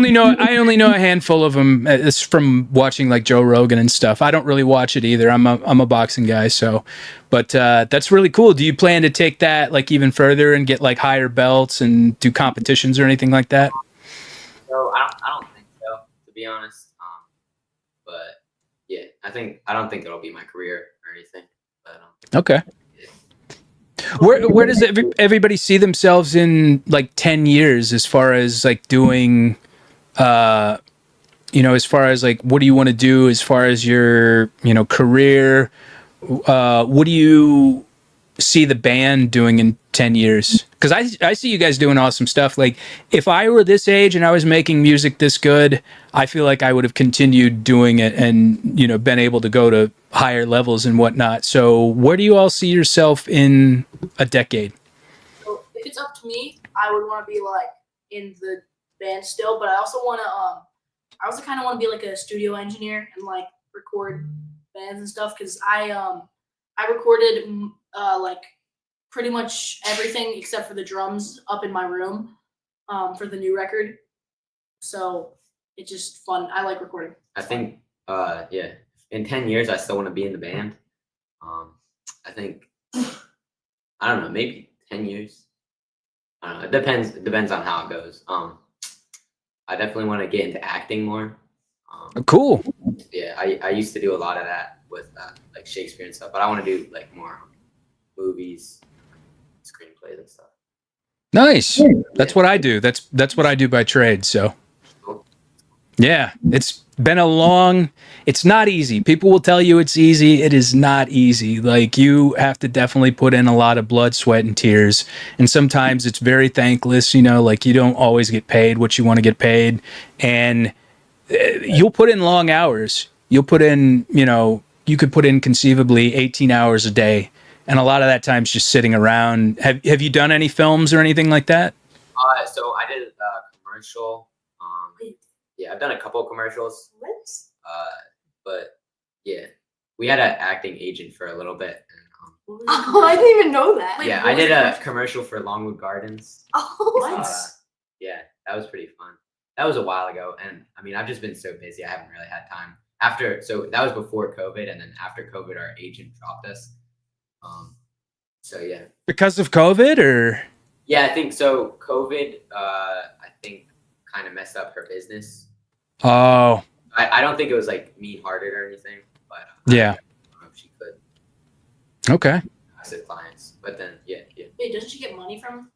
only know a handful of them. It's from watching like Joe Rogan and stuff. I don't really watch it either. I'm a boxing guy, so. But that's really cool. Do you plan to take that like even further and get like higher belts and do competitions or anything like that? So I don't think so, to be honest. But yeah, I don't think it'll be my career or anything. But Okay. Where does everybody see themselves in like 10 years as far as like doing, as far as like, what do you want to do as far as your, career? What do you see the band doing in 10 years? Because I see you guys doing awesome stuff. Like if I were this age and I was making music this good, I feel like I would have continued doing it and, been able to go to higher levels and whatnot. So where do you all see yourself in a decade? So if it's up to me, I would want to be like in the band still, but I also want to I also kind of want to be like a studio engineer and like record bands and stuff because I recorded like pretty much everything except for the drums up in my room for the new record. So it's just fun. I like recording. I think yeah, in 10 years I still want to be in the band. I think I don't know, maybe 10 years. I don't know. It depends on how it goes. I definitely want to get into acting more. Cool. Yeah, I used to do a lot of that with like Shakespeare and stuff, but I want to do like more movies, screenplays and stuff. Nice. That's what I do. That's what I do by trade. So, yeah, it's been it's not easy. People will tell you it's easy. It is not easy. Like, you have to definitely put in a lot of blood, sweat, and tears. And sometimes it's very thankless, like you don't always get paid what you want to get paid. And you'll put in long hours. You'll put in, you could put in conceivably 18 hours a day. And a lot of that time's just sitting around. Have you done any films or anything like that? So I did a commercial. Yeah, I've done a couple of commercials. What? But yeah, we had an acting agent for a little bit. And, Oh, I didn't even know that. Wait, yeah, what I was did the a commercial? commercial for Longwood Gardens. Oh, Yeah, that was pretty fun. That was a while ago, and I mean, I've just been so busy. I haven't really had time. So that was before COVID, and then after COVID, our agent dropped us. So yeah. Because of COVID, or? Yeah, I think so. COVID, I think, kind of messed up her business. Oh, I don't think it was like mean-hearted or anything, but yeah. I don't know if she could Okay. accept clients. But then, yeah. Wait, doesn't she get money from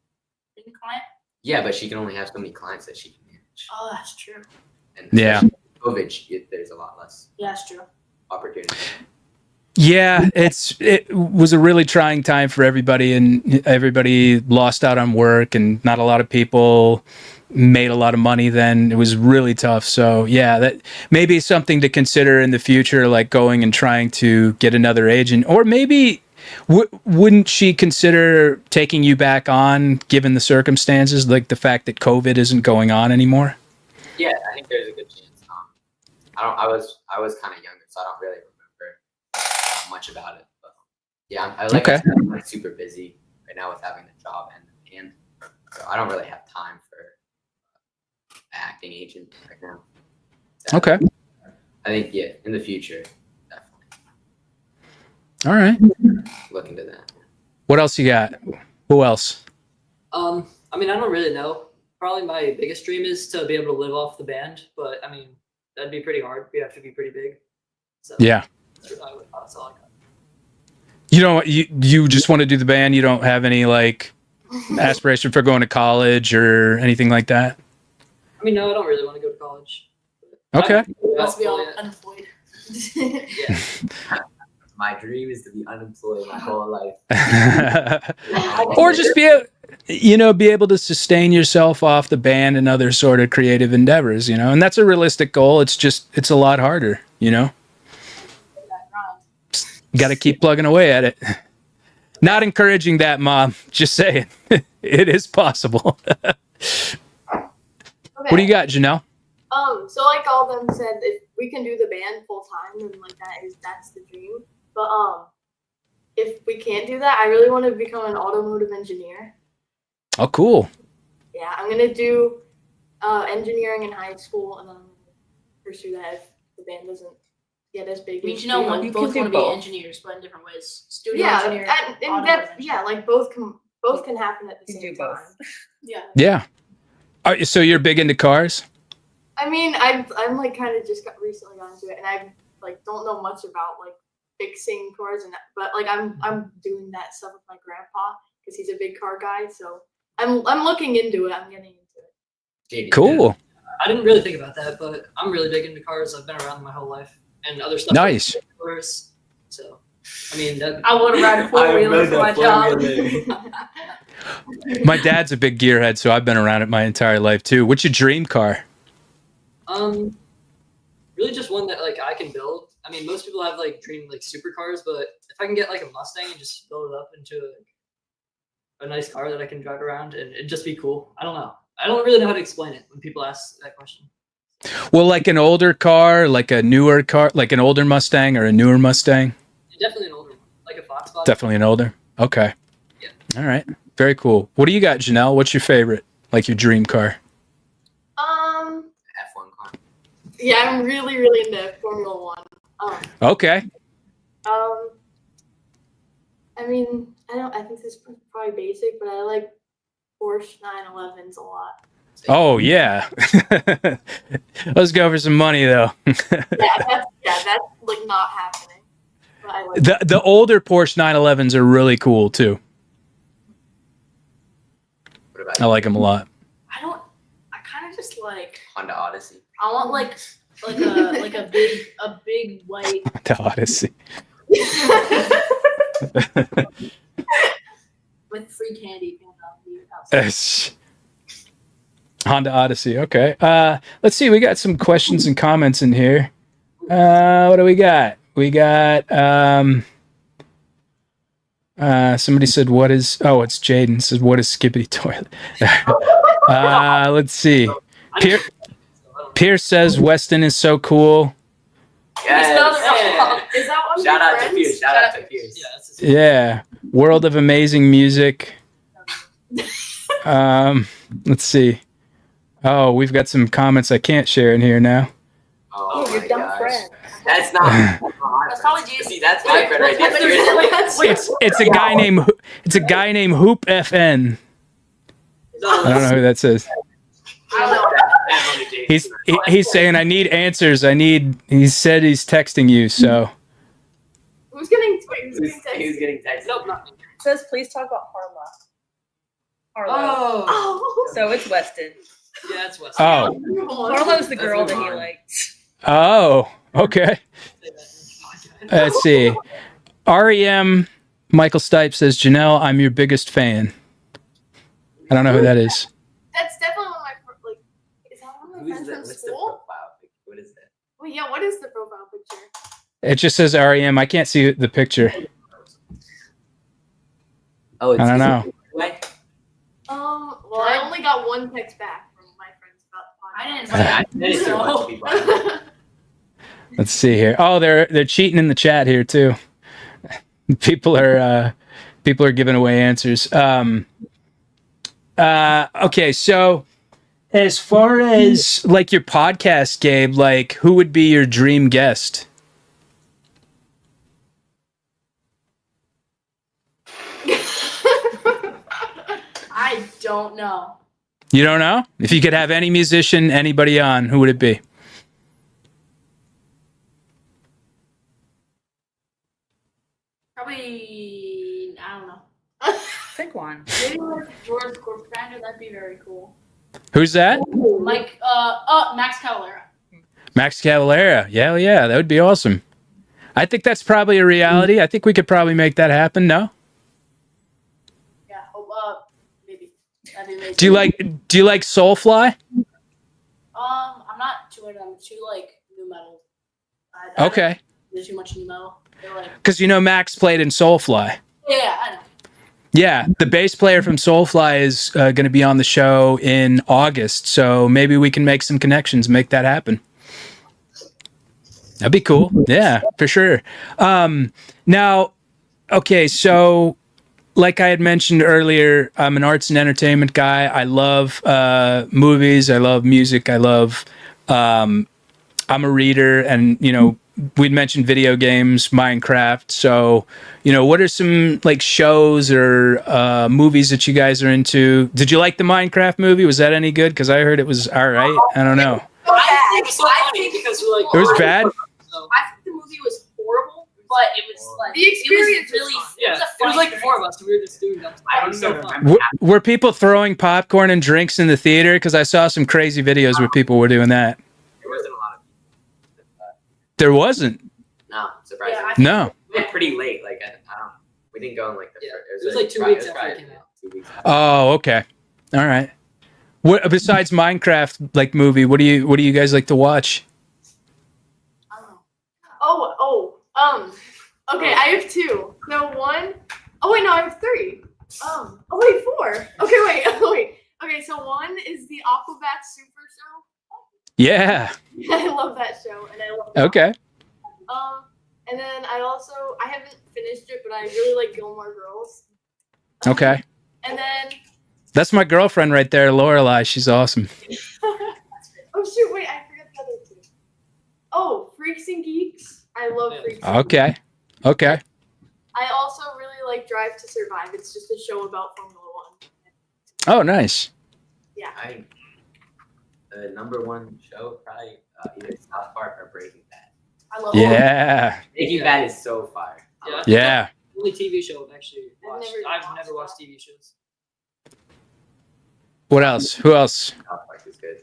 being a client? Yeah, but she can only have so many clients that she can manage. Oh, that's true. And Yeah. especially with COVID, there's a lot less Yeah, that's true. opportunity. Yeah, it was a really trying time for everybody, and everybody lost out on work, and not a lot of people made a lot of money then. It was really tough. So yeah, that may be something to consider in the future, like going and trying to get another agent, or maybe wouldn't she consider taking you back on given the circumstances, like the fact that COVID isn't going on anymore? Yeah, I think there's a good chance. I was kind of younger, so I don't really remember much about it. But yeah, I Okay. I'm like super busy right now with having the job and so I don't really have time for acting agent right now. So Okay. I think in the future, definitely All right. look into that. What else you got? Who else? I mean, I don't really know. Probably my biggest dream is to be able to live off the band, but I mean, that'd be pretty hard. We have to be pretty big. So Yeah. that's all I got. You don't. You just want to do the band. You don't have any like aspiration for going to college or anything like that. I mean, no, I don't really want to go to college. Okay. Must be all Yeah. unemployed. Yeah. My dream is to be unemployed my whole life. Or just be able to sustain yourself off the band and other sort of creative endeavors, and that's a realistic goal. It's a lot harder, got to keep plugging away at it. Not encouraging that, Mom, just saying it is possible. What do you got, Janelle? So like all of them said, if we can do the band full time, then like that's the dream. But if we can't do that, I really want to become an automotive engineer. Oh, cool. Yeah, I'm gonna do engineering in high school, and then I'm gonna pursue that if the band doesn't get as big. I mean, as you know what? we You want. both want to be engineers, but in different ways. Studio Yeah, engineer. and automotive that's engineer. like both can happen at the You same do both. time. Yeah. Yeah. So you're big into cars? I mean, I'm like kind of just recently got into it, and I like don't know much about like fixing cars and that, but like I'm doing that stuff with my grandpa because he's a big car guy. So I'm looking into it. I'm getting into it. JD, Cool. I didn't really think about that, but I'm really big into cars. I've been around them my whole life and other stuff. Nice. Like cars. So, I mean, that, I want to ride a four-wheeler for my job. My dad's a big gearhead, so I've been around it my entire life too. What's your dream car? really just one that like I can build. I mean, most people have like dream like supercars, but if I can get like a Mustang and just build it up into a nice car that I can drive around and it'd just be cool. I don't know. I don't really know how to explain it when people ask that question. Well, like an older car, like a newer car, like an older Mustang or a newer Mustang? Definitely an older one, like a Fox body. Definitely an older. Okay. Yeah. All right. Very cool. What do you got, Janelle? What's your favorite? Like your dream car? F1 car. Yeah, I'm really, really into Formula One. Okay. I mean, I think this is probably basic, but I like Porsche 911s a lot. Oh yeah. Let's go for some money though. That's like not happening. But I like The older Porsche 911s are really cool too. What about I you? like them a lot. I kind of just like. Honda Odyssey. I want like a big white. The Odyssey. With free candy coming out of the house. Honda Odyssey. Okay. Let's see. We got some questions and comments in here. What do we got? We got somebody said, "What is?" Oh, it's Jaden. Says, "What is Skibbity Toilet?" Let's see. Pierce says Weston is so cool. Yes. Is that one of Shout your out to friends? Pierce. Shout out to Pierce. Yeah, that's just, Yeah. World of amazing music. Let's see. Oh, we've got some comments I can't share in here now. Oh, Your my dumb gosh. friend. That's not. That's probably Jesus. See, that's my friend right there. It's a guy named Hoop FN. I don't know who that says. I don't know. He's saying I need answers. He said he's texting you, so Who's getting He was getting texted. nope, not me. It says please talk about Harlow. Harlow. Oh. Oh. So it's Weston. Yeah, that's West. Oh. Harlow's the Let's girl move that he on. likes. Oh, okay. Let's see. REM Michael Stipe says, Janelle, I'm your biggest fan. I don't know who that is. That's definitely one of my like. Is that one of my Who's friends the, from what's the school? profile pic? What is that? Wait, yeah. What is the profile picture? It just says REM. I can't see the picture. Oh, I don't know. What? Well, I only got one text back from my friends about the podcast. I didn't. That is too much people. Let's see here. Oh, they're cheating in the chat here too. People are giving away answers. Okay, so as far as like your podcast, Gabe, like who would be your dream guest? I don't know. You don't know? If you could have any musician, anybody on, who would it be? Probably I don't know. Pick one. Maybe like George Corpander. That'd be very cool. Who's that? Like Max Cavalera. Max Cavalera. Yeah, that would be awesome. I think that's probably a reality. I think we could probably make that happen. No? Yeah. Maybe. That'd be amazing. Do you like Soulfly? I'm not too into them. Too like new metal. I Okay. There's too much new metal. They're like. Because you know Max played in Soulfly. Yeah, I know. Yeah, the bass player from Soulfly is going to be on the show in August, so maybe we can make some connections, make that happen. That'd be cool. Yeah, for sure. Now, okay, so like I had mentioned earlier, I'm an arts and entertainment guy. I love movies. I love music. I love. I'm a reader, and we'd mentioned video games, Minecraft. So, what are some like shows or movies that you guys are into? Did you like the Minecraft movie? Was that any good? Because I heard it was all right. I don't know. I It's so funny because we're like, It was bad. I think the movie was horrible, but it was like The experience It was was really fun. yeah, It was, a it was fun like the four of experience. us, and we were just doing that. I don't It was so even fun. remember. Were people throwing popcorn and drinks in the theater? Because I saw some crazy videos where people were doing that. There wasn't a lot of. There wasn't. No, surprisingly. Yeah, No. We went pretty late. Like I don't. We didn't go in like the. Yeah, first, it was like 2 probably- weeks it was after it probably, came out. 2 weeks. Oh, okay. All right. What besides Minecraft like movie? What do you guys like to watch? I don't know. Okay, I have two. So one, oh wait, no, I have three. Oh wait, four. Okay, wait. Okay, so one is the Aquabat Super Show. Yeah. I love that show, and I love. Okay. And then I haven't finished it, but I really like Gilmore Girls. Okay. And then, That's my girlfriend right there, Lorelai. She's awesome. oh shoot, wait, I forgot the other two. Oh, Freaks and Geeks. I love Yeah. Freaks. And Okay. Okay. I also really like Drive to Survive. It's just a show about Formula One. Oh, nice. The number one show probably either South Park or Breaking Bad. I love Yeah. Breaking Bad is so fire. Yeah. Yeah. Only TV show I've actually I've watched. never I've watched never watched that. TV shows. What else? Who else? South Park is good.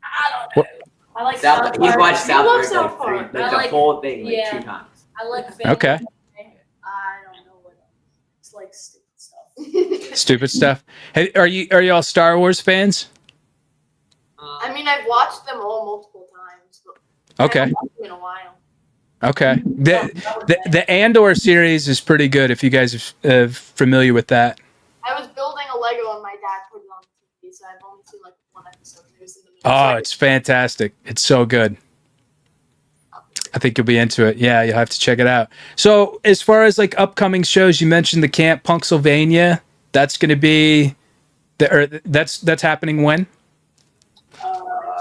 I don't know. I like South, South he's Park. watched You South love Park South like Park. three, I like like- the whole thing like yeah. 2 times. I like Family Okay. Guy. I don't know what else. It's like stupid stuff. Stupid stuff. Hey, are you all Star Wars fans? I mean, I've watched them all multiple times, but I Okay. haven't watched them in a while. Okay. The Andor series is pretty good if you guys are familiar with that. I was building a Lego and my dad put it on TV, so I've only seen like one episode. It was in the middle. Oh, it's fantastic. It's so good. I think you'll be into it. Yeah, you'll have to check it out. So as far as like upcoming shows, you mentioned the Camp Punksylvania. That's going to be that's happening when?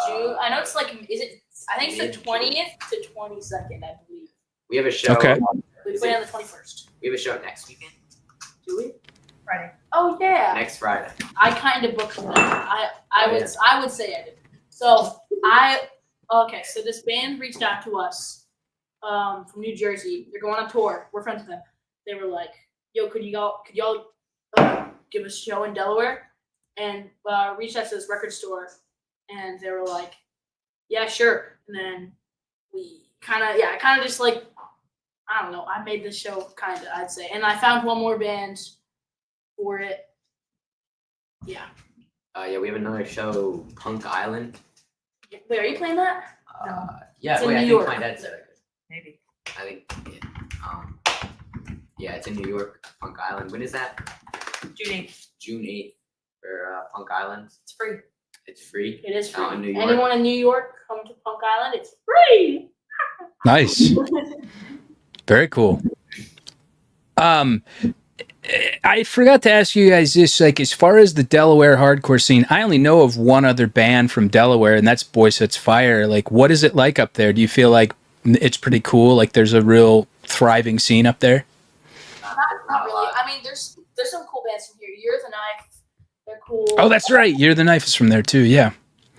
June. I know it's like, is it? I think it's the 20th to 22nd, I believe. We have a show. Okay. We play on the 21st. We have a show next weekend. Do we? Friday. Oh yeah. Next Friday. I kind of booked them. I Oh, would say I did. So so this band reached out to us from New Jersey. They're going on tour. We're friends with them. They were like, "Yo, could y'all give us a show in Delaware?" And reached out to this record store, and they were like, "Yeah, sure." And then we kind of just like, I don't know. I made this show kind of, I'd say, and I found one more band for it. Yeah. Yeah, we have another show, Punk Island. Wait, are you playing that? Yeah, It's in wait, I New think York. my dad said I could. Maybe. I think, yeah, it's in New York, Punk Island. When is that? June 8th. June 8th for Punk Island. It's free. It's free. It is free. Out in New York. Anyone in New York come to Punk Island? It's free. Nice. Very cool. I forgot to ask you guys this, like, as far as the Delaware hardcore scene, I only know of one other band from Delaware, and that's Boy Sets Fire. Like, what is it like up there? Do you feel like it's pretty cool? Like, there's a real thriving scene up there? Not really. I mean, there's some cool bands from here. Year of the Knife. They're cool. Oh, that's right. Year of the Knife is from there, too. Yeah.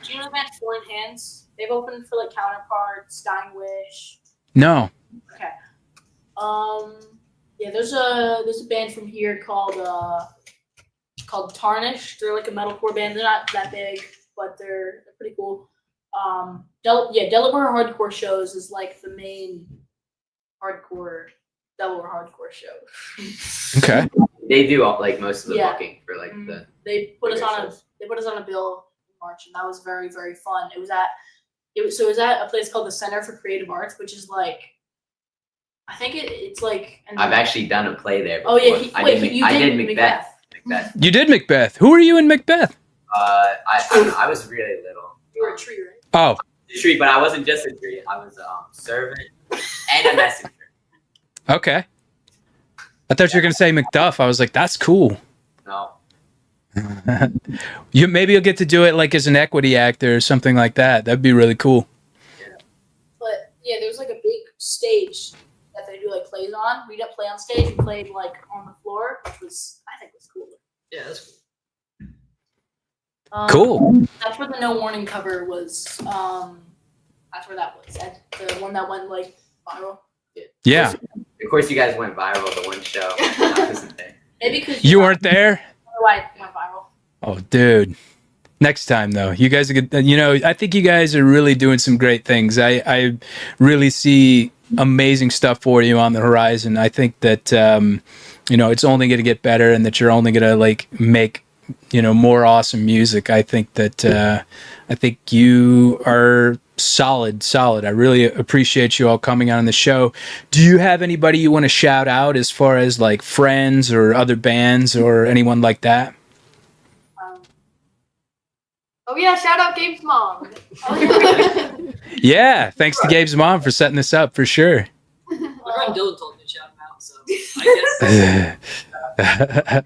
Do you know the band Four in Hands? They've opened for like Counterparts, Dying Wish. No. Okay. Yeah, there's a band from here called Tarnish. They're like a metalcore band. They're not that big, but they're pretty cool. Delaware hardcore shows is like the main Delaware hardcore show. Okay. They do all, like most of the Yeah. booking for like the. They put us bigger on shows. a bill in March, and that was very, very fun. It was at a place called the Center for Creative Arts, which is like, I think it's like. I've actually done a play there. Oh yeah, before. you did Macbeth. Macbeth. You did Macbeth. Who were you in Macbeth? I was really little. You were a tree, right? Oh, A tree, but I wasn't just a tree. I was a servant and a messenger. okay. I thought you were going to say Macduff. I was like, that's cool. No. Maybe you'll get to do it like as an equity actor or something like that. That'd be really cool. But yeah, there's like a big stage that they do like plays on. We didn't play on stage. We played like on the floor, which I think was cool. Yeah, that's cool. Cool. That's where the No Warning cover was. That's where that was. The one that went like viral. Yeah. Of course, you guys went viral the one show. I wasn't there. Maybe because You weren't there? why it went viral. Oh, dude. Next time, though. You guys are good. I think you guys are really doing some great things. I really see amazing stuff for you on the horizon. I think that, it's only going to get better and that you're only going to, like, make, more awesome music. I think that, I think you are solid. I really appreciate you all coming on the show. Do you have anybody you want to shout out as far as, like, friends or other bands or anyone like that? Oh yeah, shout out Gabe's mom. Yeah, thanks to Gabe's mom for setting this up for sure. My friend Dylan told me to shout him out, so I guess.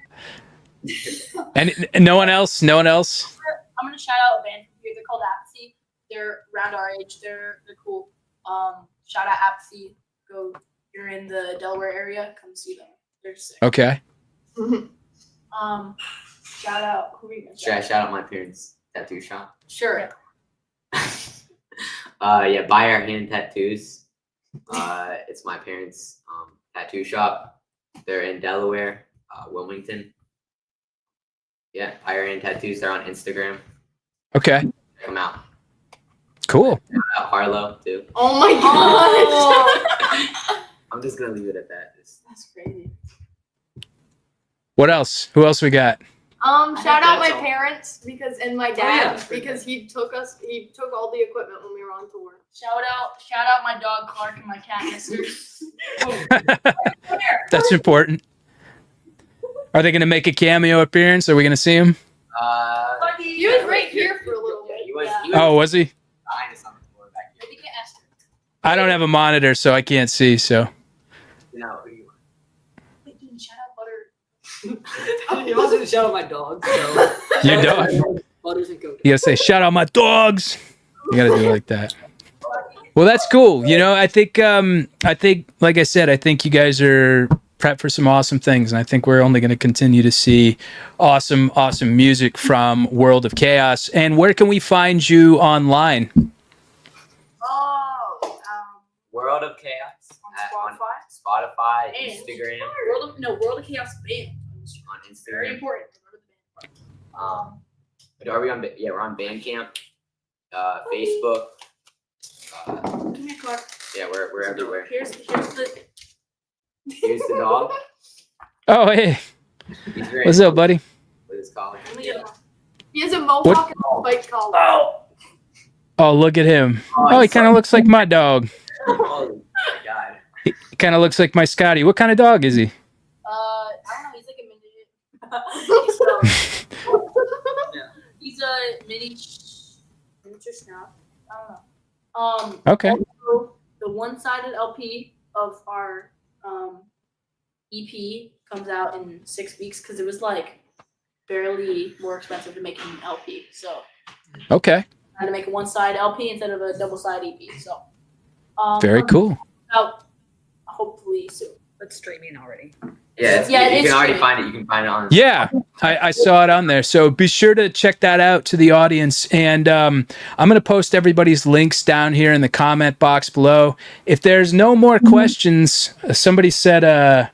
And no one else? I'm gonna shout out a band from here. They're called Apathy. They're around our age. They're cool. Shout out Apathy. You're in the Delaware area, come see them. They're sick. Okay. Shout out. Who are you gonna Should I shout out my parents' tattoo shop? Sure. Yeah, buy our hand tattoos. It's my parents' tattoo shop. They're in Delaware, Wilmington. Yeah, buy our hand tattoos. They're on Instagram. Okay. Check them out. Cool. Harlow too. Oh my god. I'm just gonna leave it at that. That's crazy. What else? Who else we got? Shout out my that's all. parents and my yeah, dad that's pretty because he took all the equipment when we were on tour. Shout out my dog Clark and my cat Mister. That's important. Are they going to make a cameo appearance? Are we going to see him? He was right here for a little Yeah, bit. he was. Yeah. He was Oh, was he? behind us on the floor back here. Maybe get Esther. I don't have a monitor, so I can't see. So No, who you want? Wait, dude, shout out Butter. He wants me to shout out my dog. So. your dog. Butters and cocoa. You got to say, "Shout out my dogs." You got to do it like that. Well, that's cool. You know, I think, like I said, I think you guys are prepped for some awesome things, and I think we're only going to continue to see awesome music from World of Chaos. And where can we find you online? Oh, World of Chaos on on Spotify. Spotify, And Instagram, World of Chaos band. on Very Instagram. important. But are we on? Yeah, we're on Bandcamp, Facebook. Give me a Clark. Yeah, we're everywhere. Here's Here's the dog. Oh, hey, He's great. what's up, buddy? With his collar. let me get one. He has a mohawk and a spike collar. Oh, look at him. Oh, he kind of looks like my dog. Oh my god. He kind of looks like my Scotty. What kind of dog is he? I don't know. He's like a mini. He's a mini. Miniature snout. I don't know. Okay. Also, the one-sided LP of our EP comes out in 6 weeks because it was like barely more expensive to make an LP. So Okay. I had to make a one-side LP instead of a double-side EP. So Very cool. out hopefully soon. It's streaming already. Yeah, Yeah, you it's can already streaming. find it. You can find it on. Yeah, I saw it on there. So be sure to check that out to the audience. And I'm going to post everybody's links down here in the comment box below. If there's no more questions, somebody said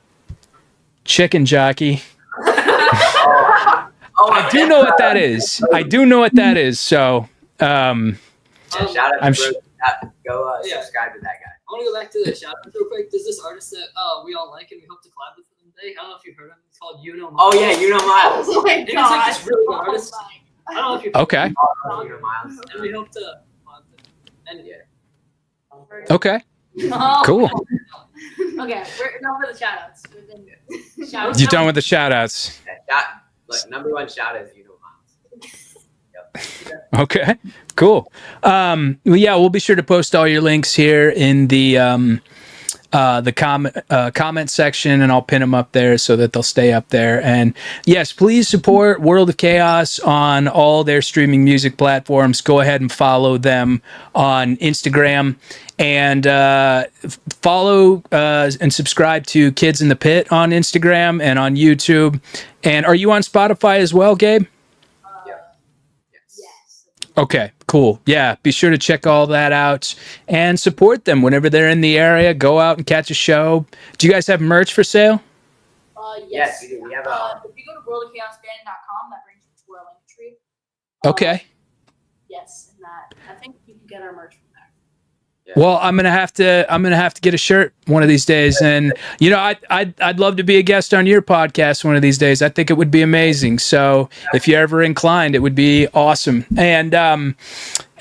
chicken jockey. I do know what that is. So Yeah, shout out I'm to go Yeah. subscribe to that guy. I want to go back to the shout outs real quick. There's this artist that we all like and we hope to collab with one day. I don't know if you've heard of him. It's called Miles. Oh yeah, you know Miles. Oh my And he's like god. this really good artist. I don't know if you've okay. You know Miles. And we hope to collab with him. And yeah. Okay. Oh, Cool. Okay, we're done with the shout-outs. We've been shout-outs. You done with the shout outs? Look, number one shout is you know Miles. Okay, cool. Well, yeah, we'll be sure to post all your links here in the comment section, and I'll pin them up there so that they'll stay up there. And yes, please support World of Chaos on all their streaming music platforms. Go ahead and follow them on Instagram, and follow and subscribe to Kids in the Pit on Instagram and on YouTube. And are you on Spotify as well, Gabe? Yes. Okay, cool. Yeah, be sure to check all that out and support them whenever they're in the area. Go out and catch a show. Do you guys have merch for sale? Yes. we do. We have If you go to worldofchaosband.com, that brings you to our link tree. Okay. Yes, and that I think you can get our merch from there. Well, I'm gonna have to get a shirt one of these days, and you know, I'd love to be a guest on your podcast one of these days. I think it would be amazing. So if you're ever inclined, it would be awesome. And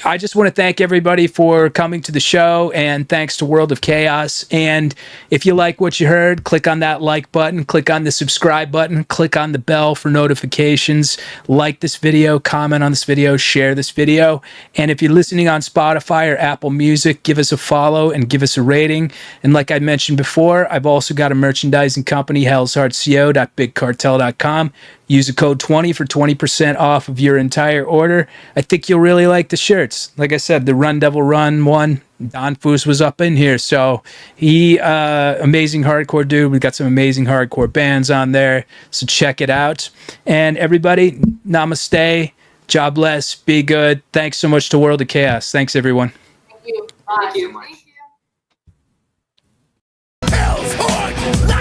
I just want to thank everybody for coming to the show, and thanks to World of Chaos. And if you like what you heard, click on that like button, click on the subscribe button, click on the bell for notifications, like this video, comment on this video, share this video. And if you're listening on Spotify or Apple Music, give us a follow and give us a rating. And like I mentioned before, I've also got a merchandising company, hellsheartco.bigcartel.com. Use a code 20 for 20% off of your entire order. I think you'll really like the shirts. Like I said, the Run Devil Run one, Don Foos was up in here. So he, amazing hardcore dude. We've got some amazing hardcore bands on there. So check it out. And everybody, namaste. God bless. Be good. Thanks so much to World of Chaos. Thanks, everyone. Thank you. Thank Bye. you so much. Thank you. Hell's Horn!